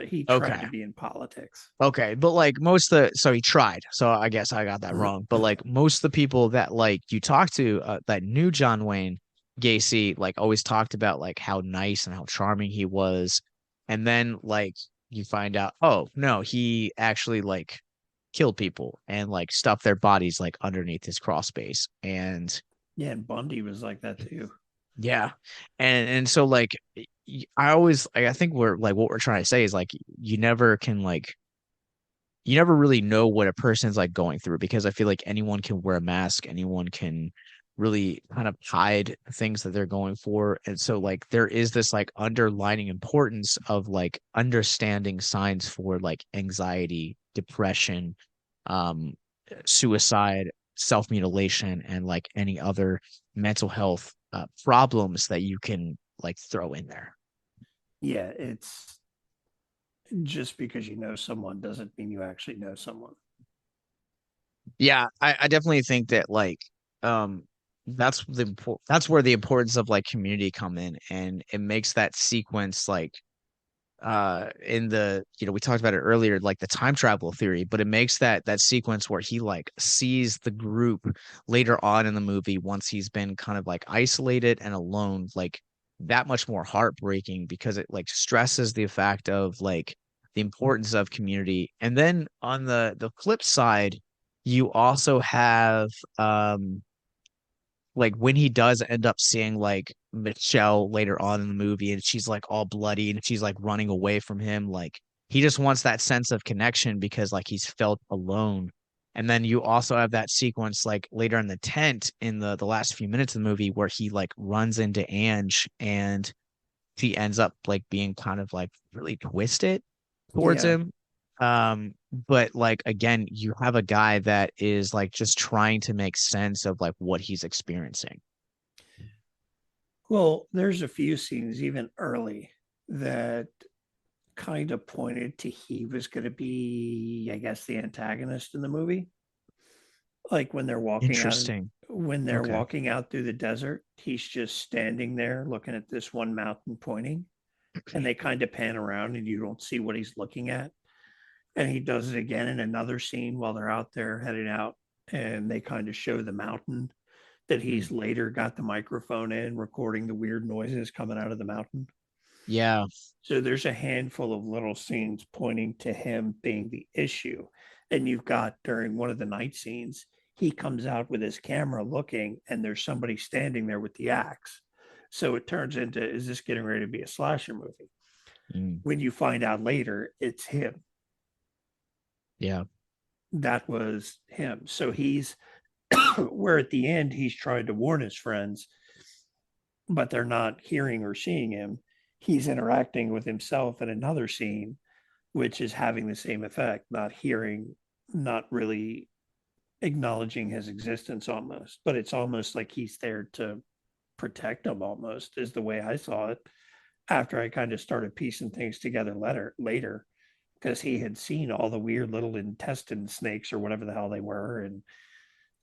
he tried Okay. to be in politics. Okay, but like most of the, so he tried. So I guess I got that wrong. But like most of the people that like you talk to that knew John Wayne Gacy like always talked about like how nice and how charming he was. And then like you find out, oh no, he actually like killed people and like stuffed their bodies like underneath his crawl space. And Yeah, and Bundy was like that too. yeah. And so like I always like, I think we're like what we're trying to say is like you never can like you never really know what a person's like going through, because I feel like anyone can wear a mask, anyone can really kind of hide things that they're going for. And so like there is this like underlining importance of like understanding signs for like anxiety, depression, um, suicide, self-mutilation, and like any other mental health problems that you can like throw in there. Yeah, it's just because you know someone doesn't mean you actually know someone. Yeah, I definitely think that like um that's where the importance of like community come in, and it makes that sequence like in the, we talked about it earlier, like the time travel theory, but it makes that sequence where he like sees the group later on in the movie once he's been kind of like isolated and alone, like that much more heartbreaking because it like stresses the fact of like the importance of community. And then on the flip side, you also have like when he does end up seeing like Michelle later on in the movie and she's like all bloody and she's like running away from him, like he just wants that sense of connection because like he's felt alone. And then you also have that sequence like later in the tent in the last few minutes of the movie where he like runs into Ange and she ends up like being kind of like really twisted towards Yeah. him. But like again, you have a guy that is like just trying to make sense of like what he's experiencing. Well, there's a few scenes even early that kind of pointed to he was going to be, I guess, the antagonist in the movie. Like Interesting. when they're Okay. walking out through the desert, he's just standing there looking at this one mountain pointing, and they kind of pan around and you don't see what he's looking at. And he does it again in another scene while they're out there heading out, and they kind of show the mountain that Mm. he's later got the microphone in recording the weird noises coming out of the mountain. Yeah. So there's a handful of little scenes pointing to him being the issue. And you've got during one of the night scenes, he comes out with his camera looking, and there's somebody standing there with the axe. So it turns into, is this getting ready to be a slasher movie? Mm. When you find out later, it's him. Yeah. That was him. So he's where at the end he's trying to warn his friends, but they're not hearing or seeing him. He's interacting with himself in another scene, which is having the same effect, not hearing, not really acknowledging his existence almost, but it's almost like he's there to protect him almost, is the way I saw it after I kind of started piecing things together later, because he had seen all the weird little intestine snakes or whatever the hell they were and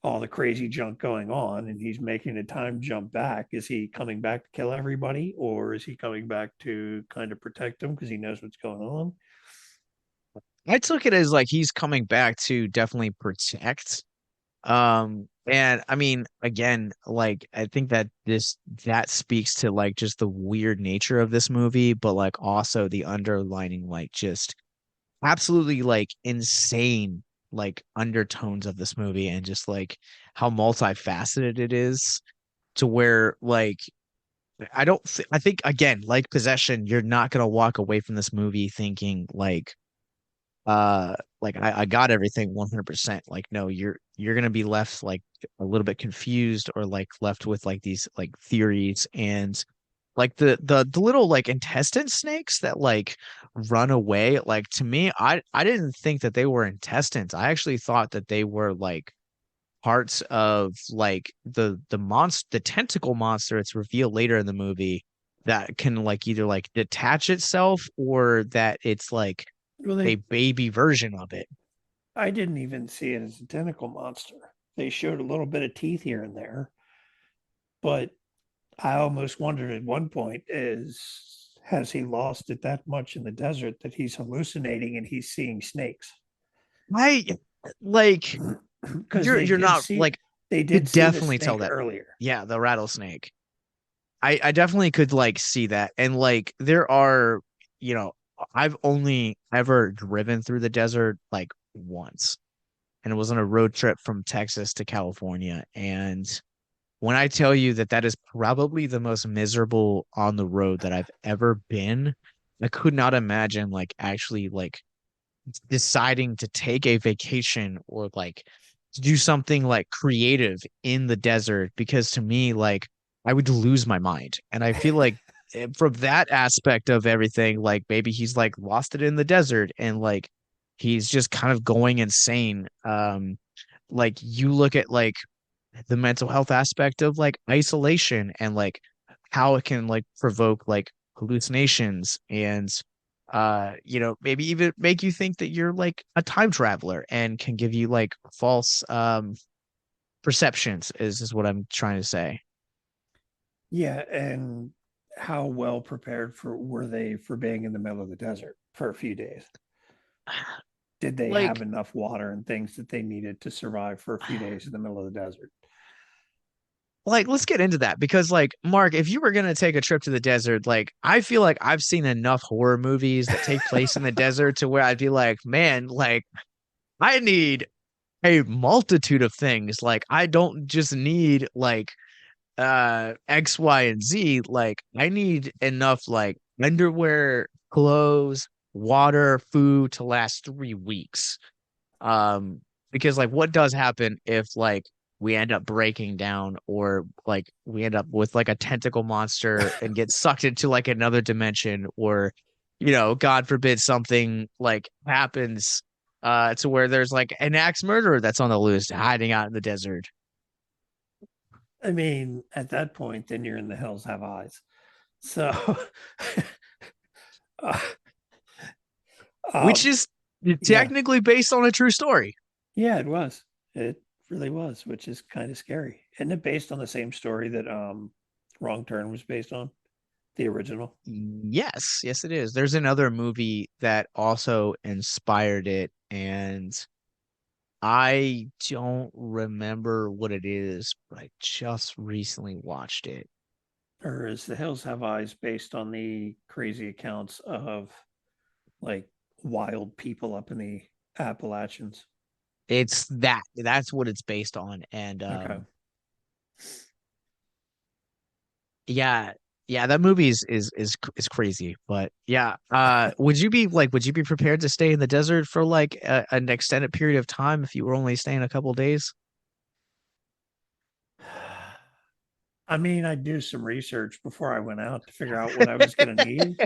all the crazy junk going on, and he's making a time jump back. Is he coming back to kill everybody, or is he coming back to kind of protect them because he knows what's going on? I took it as like he's coming back to definitely protect. And I mean, again, like I think that that speaks to like just the weird nature of this movie, but like also the underlining like just absolutely like insane like undertones of this movie and just like how multifaceted it is to where like I think again, like Possession, you're not gonna walk away from this movie thinking like I got everything 100%. Like no, you're gonna be left like a little bit confused or like left with like these like theories and like the little like intestine snakes that like run away. Like to me, I didn't think that they were intestines. I actually thought that they were like parts of like the tentacle monster. It's revealed later in the movie that can like either like detach itself or that it's like Well, a baby version of it. I didn't even see it as a tentacle monster. They showed a little bit of teeth here and there, but I almost wondered at one point is has he lost it that much in the desert that he's hallucinating and he's seeing snakes? I like Because you're not like they could did see the definitely tell snake that. earlier. Yeah, the rattlesnake. I definitely could like see that. And like there are, you know, I've only ever driven through the desert like once. And it was on a road trip from Texas to California. And when I tell you that that is probably the most miserable on the road that I've ever been, I could not imagine like actually like deciding to take a vacation or like to do something like creative in the desert because to me like I would lose my mind. And I feel like from that aspect of everything, like maybe he's like lost it in the desert and like he's just kind of going insane. Like you look at like the mental health aspect of like isolation and like how it can like provoke like hallucinations and maybe even make you think that you're like a time traveler and can give you like false perceptions is what I'm trying to say. Yeah, and how well prepared for were they for being in the middle of the desert for a few days? Did they have Like enough water and things that they needed to survive for a few days in the middle of the desert? let's get into that because like Mark, if you were gonna take a trip to the desert, like I feel like I've seen enough horror movies that take place in the desert to where I'd be like, man, like I need a multitude of things. Like I don't just need like X, Y, and Z. Like I need enough like underwear, clothes, water, food to last 3 weeks. Um, because like what does happen if like we end up breaking down or like we end up with like a tentacle monster and get sucked into like another dimension or God forbid something like happens to where there's like an axe murderer that's on the loose hiding out in the desert. I mean, at that point, then you're in the hills have eyes. So, uh, Which um, is yeah, technically based on a true story. yeah, it was. It really was, which is kind of scary. Isn't it based on the same story that Wrong Turn was based on? The original? Yes, yes, it is. There's another movie that also inspired it, and I don't remember what it is, but I just recently watched it. Or is The Hills Have Eyes based on the crazy accounts of like wild people up in the Appalachians? It's that's what it's based on. And Okay. yeah, yeah, that movie is crazy. But yeah, would you be prepared to stay in the desert for like an extended period of time if you were only staying a couple days? I mean, I do some research before I went out to figure out what I was going to need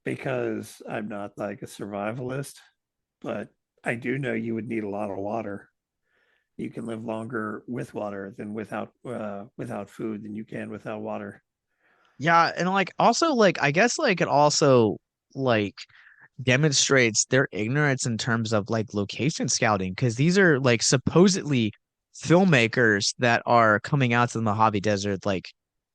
because I'm not like a survivalist, but I do know you would need a lot of water. You can live longer with water than without food than you can without water. Yeah, and like also like I guess like it also like demonstrates their ignorance in terms of like location scouting because these are like supposedly filmmakers that are coming out to the Mojave Desert. Like,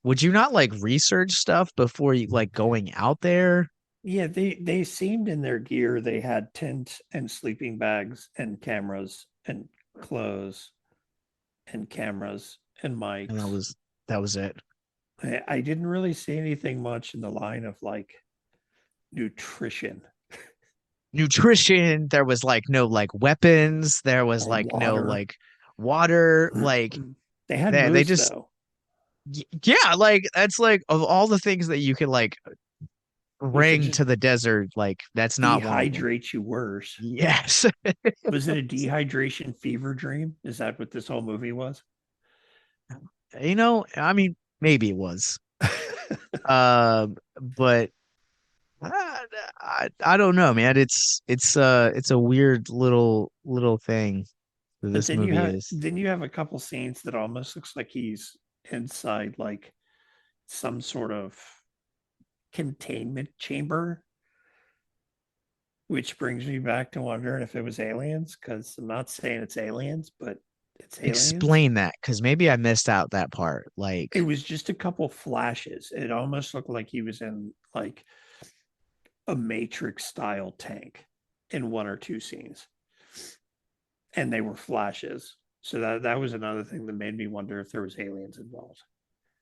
would you not like research stuff before you like going out there? Yeah, they seemed in their gear they had tents and sleeping bags and cameras and clothes and cameras and And that mics. was that was it. I didn't really see anything much in the line of like nutrition Nutrition, there was like no like weapons, there was or like no water. like water, like They had they moose just though, yeah, like that's like of all the things that you could like which would bring just to the desert, like that's not one of them. dehydrate you worse. Yes. Was it a dehydration fever dream? Is that what this whole movie was? I mean, maybe it was. But I don't know, man. It's a weird little thing that But this movie is. then you have a couple scenes that almost looks like he's inside like some sort of containment chamber, which brings me back to wondering if it was aliens, because I'm not saying it's aliens, but it's aliens. Explain that, because maybe I missed out that part. It Like, was just a couple flashes. It almost looked like he was in like a Matrix style tank in one or two scenes, and they were flashes. So that was another thing that made me wonder if there was aliens involved.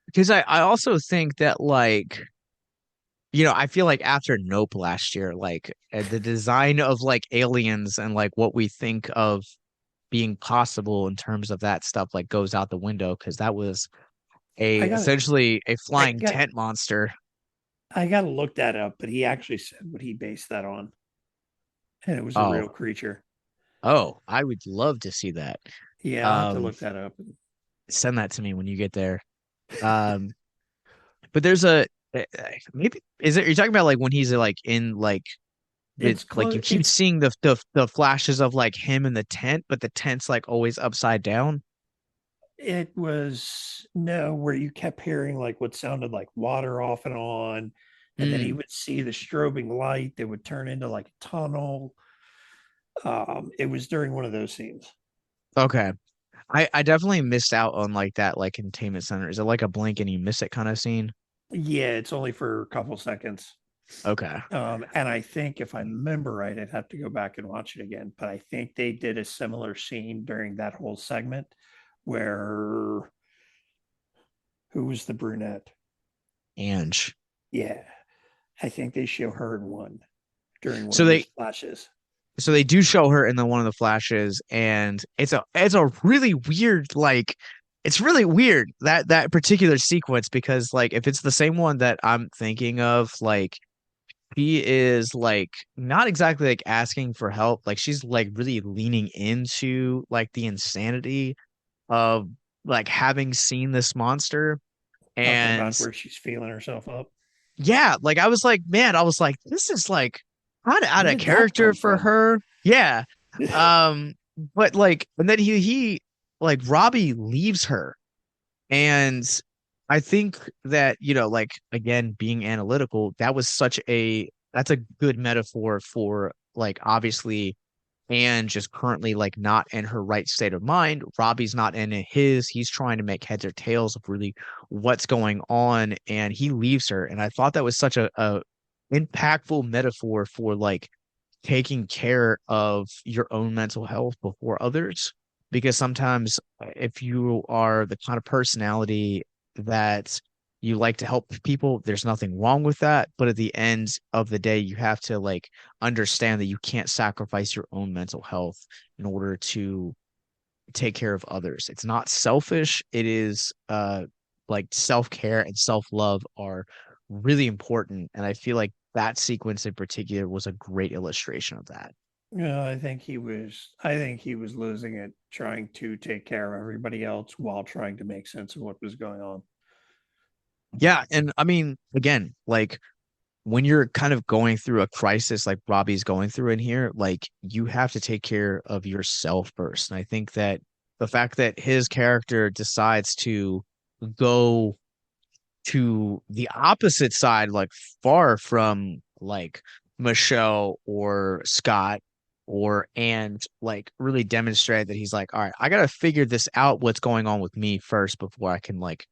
because I also think that like I feel like after Nope last year, like the design of like aliens and like what we think of being possible in terms of that stuff like goes out the window because that was a I got essentially a I flying got tent monster. I got to look that up, but he actually said what he based that on, and it was a real Oh, creature. oh, I would love to see that. Yeah, I'll have to Um, look that up. Send that to me when you get there. Um, but there's maybe is it you're talking about like when he's like in like the It's like close. you keep seeing the flashes of like him in the tent, but the tent's like always upside down. It was no, where you kept hearing like what sounded like water off and on, and then he Mm, would see the strobing light that would turn into like a tunnel. It was during one of those scenes. okay. I definitely missed out on like that like containment center. Is it like a blink and you miss it kind of scene? Yeah, it's only for a couple seconds. Okay. And I think if I remember right, I'd have to go back and watch it again. But I think they did a similar scene during that whole segment where who was the brunette? Ange. Yeah, I think they show her in one during one So of those they flashes. so they do show her in the one of the flashes, and it's a really weird like it's really weird that particular sequence because like if it's the same one that I'm thinking of, like she is like not exactly like asking for help, like she's like really leaning into like the insanity of like having seen this monster. Talking And about where she's feeling herself up. yeah, like I was like, man, I was like, this is like kind of out Where of did that character come for from? her. Yeah. Um, but like, and then he like Robbie leaves her. And I think that, like again, being analytical, that's a good metaphor for like obviously and just currently like not in her right state of mind. Robbie's not in his. He's trying to make heads or tails of really what's going on, and he leaves her. And I thought that was such a impactful metaphor for like taking care of your own mental health before others. Because sometimes if you are the kind of personality that you like to help people, there's nothing wrong with that. But at the end of the day, you have to like understand that you can't sacrifice your own mental health in order to take care of others. It's not selfish. It is like self-care and self-love are really important. And I feel like that sequence in particular was a great illustration of that. Yeah, I think he was losing it trying to take care of everybody else while trying to make sense of what was going on. Yeah, and I mean, again, like when you're kind of going through a crisis like Robbie's going through in here, like you have to take care of yourself first. And I think that the fact that his character decides to go to the opposite side, like far from like Michelle or Scott and like really demonstrate that he's like, all right, I gotta figure this out what's going on with me first before I can like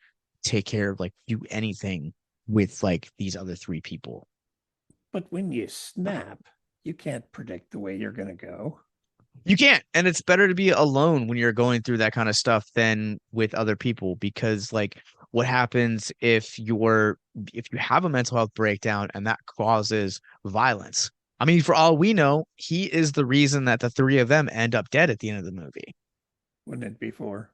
take care of like do anything with like these other three people. But when you snap, you can't predict the way you're going to go. You can't. And it's better to be alone when you're going through that kind of stuff than with other people because like what happens if you have a mental health breakdown and that causes violence. I mean, for all we know, he is the reason that the three of them end up dead at the end of the movie. Wouldn't it before?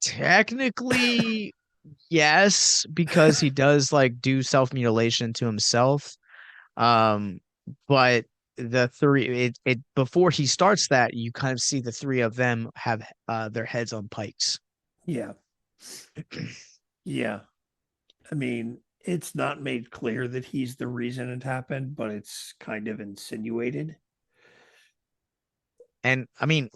Technically, yes, because he does like do self-mutilation to himself. Um, but the three it before he starts that, you kind of see the three of them have their heads on pikes. Yeah. Yeah. I mean, it's not made clear that he's the reason it happened, but it's kind of insinuated. And I mean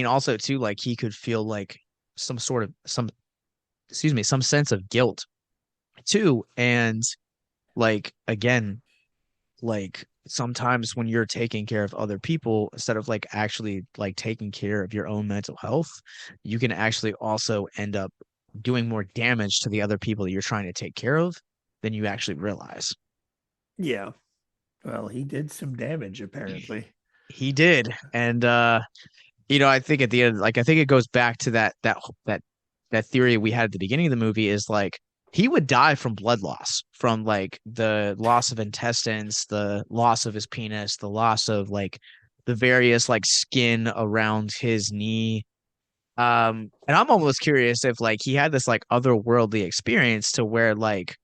also too, like he could feel like some sort of some excuse me, some sense of guilt too. And like again, like sometimes when you're taking care of other people instead of like actually like taking care of your own mental health, you can actually also end up doing more damage to the other people that you're trying to take care of than you actually realize. Yeah. Well, he did some damage apparently. He did. And I think at the end, like I think it goes back to that theory we had at the beginning of the movie is like he would die from blood loss, from like the loss of intestines, the loss of his penis, the loss of like the various like skin around his knee. And I'm almost curious if like he had this like otherworldly experience to where like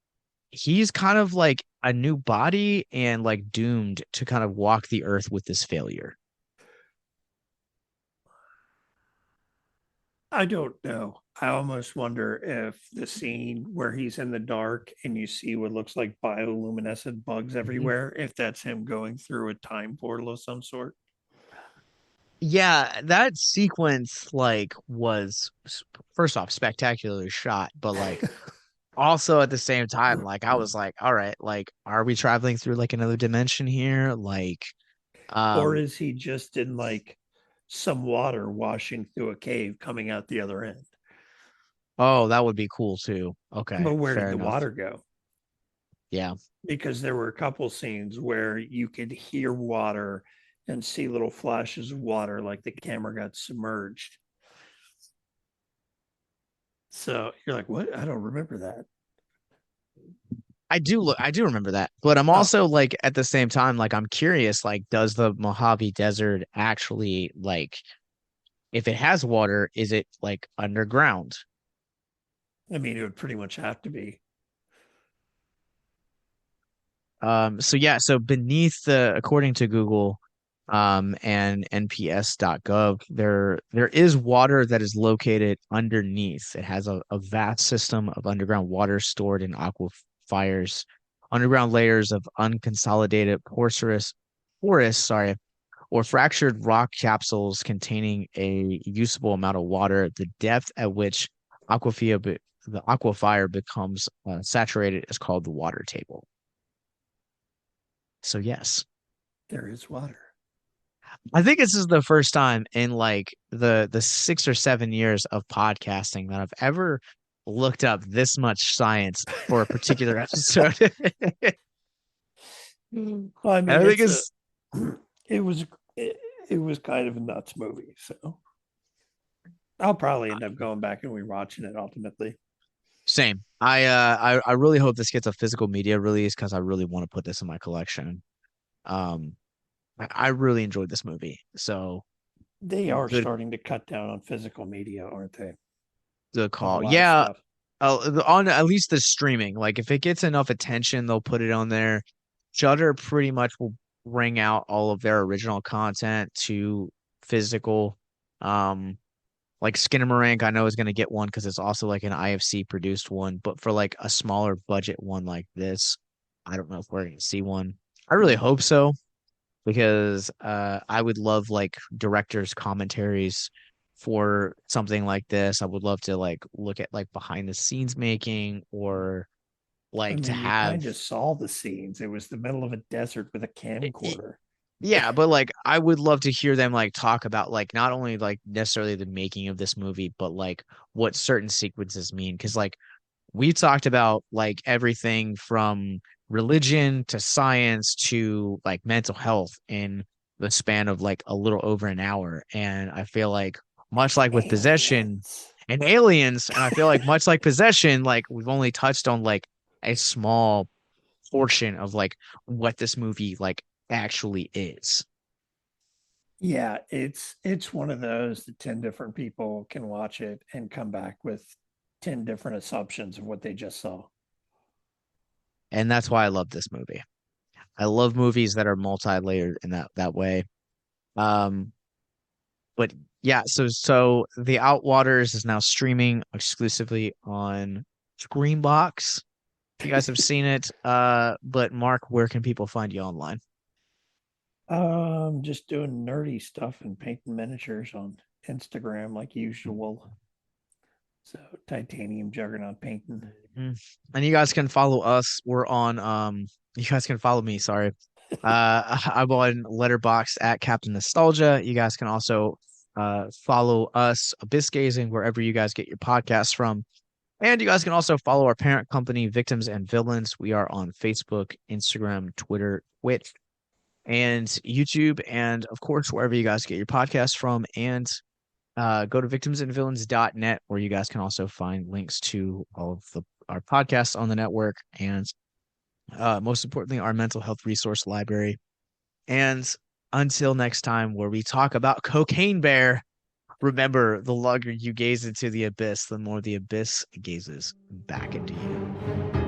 he's kind of like a new body and like doomed to kind of walk the earth with this failure. I don't know. I almost wonder if the scene where he's in the dark and you see what looks like bioluminescent bugs Mhm. everywhere, if that's him going through a time portal of some sort. Yeah, that sequence like was first off spectacularly shot, but like also at the same time, like I was like, all right, like are we traveling through like another dimension here? Like, Or um, is he just in like some water washing through a cave coming out the other end? oh, that would be cool too. Okay, But where did fair the enough. water go? Yeah. Because there were a couple scenes where you could hear water and see little flashes of water like the camera got submerged. So you're like, what? I don't remember that. I do remember that. But I'm Oh, also like at the same time, like I'm curious, like, does the Mojave Desert actually like if it has water, is it like underground? I mean, it would pretty much have to be. So yeah, so beneath the, according to Google, and NPS.gov, there is water that is located underneath. It has a vast system of underground water stored in aquifers, underground layers of unconsolidated porous, sorry, or fractured rock capsules containing a usable amount of water. The depth at which the aquifer becomes saturated is called the water table. So yes, There is water. I think this is the first time in like the 6 or 7 years of podcasting that I've ever looked up this much science for a particular episode. Well, I And mean, I think it's a, it's it was, it was kind of a nuts movie. So I'll probably end up going back and rewatching it ultimately. same. I really hope this gets a physical media release because I really want to put this in my collection. Um, I really enjoyed this movie. So They are good starting to cut down on physical media, aren't they? good Of a call. lot of Yeah, stuff. on at least the streaming. Like if it gets enough attention, they'll put it on there. Shudder pretty much will bring out all of their original content to physical. Um, like Skinamarink, I know is going to get one because it's also like an IFC produced one. But for like a smaller budget one like this, I don't know if we're going to see one. I really hope so because I would love like directors' commentaries for something like this. I would love to like look at like behind the scenes making or I like to mean, you have kind of saw the scenes. It was the middle of a desert with a camcorder. yeah, but like I would love to hear them like talk about like not only like necessarily the making of this movie, but like what certain sequences mean. Because like we talked about like everything from religion to science to like mental health in the span of like a little over an hour. And I feel like much like with possession Aliens. and aliens, and I feel like much like possession, like we've only touched on like a small portion of like what this movie like actually is. Yeah, it's one of those that 10 different people can watch it and come back with 10 different assumptions of what they just saw. And that's why I love this movie. I love movies that are multi-layered in that way. Um, but yeah, so the Outwaters is now streaming exclusively on Screenbox. You guys have seen it. But Mark, where can people find you online? Just doing nerdy stuff and painting miniatures on Instagram like usual. So titanium juggernaut painting. Mhm. And you guys can follow us. We're on you guys can follow me, sorry. I'm on Letterbox at Captain Nostalgia. You guys can also follow us, Abyss Gazing, wherever you guys get your podcasts from. And you guys can also follow our parent company, Victims and Villains. We are on Facebook, Instagram, Twitter, Twitch, and YouTube, and of course, wherever you guys get your podcasts from. And go to victimsandvillains.net, where you guys can also find links to all of our podcasts on the network, and most importantly, our mental health resource library. And until next time, where we talk about Cocaine Bear, remember the longer you gaze into the abyss, the more the abyss gazes back into you.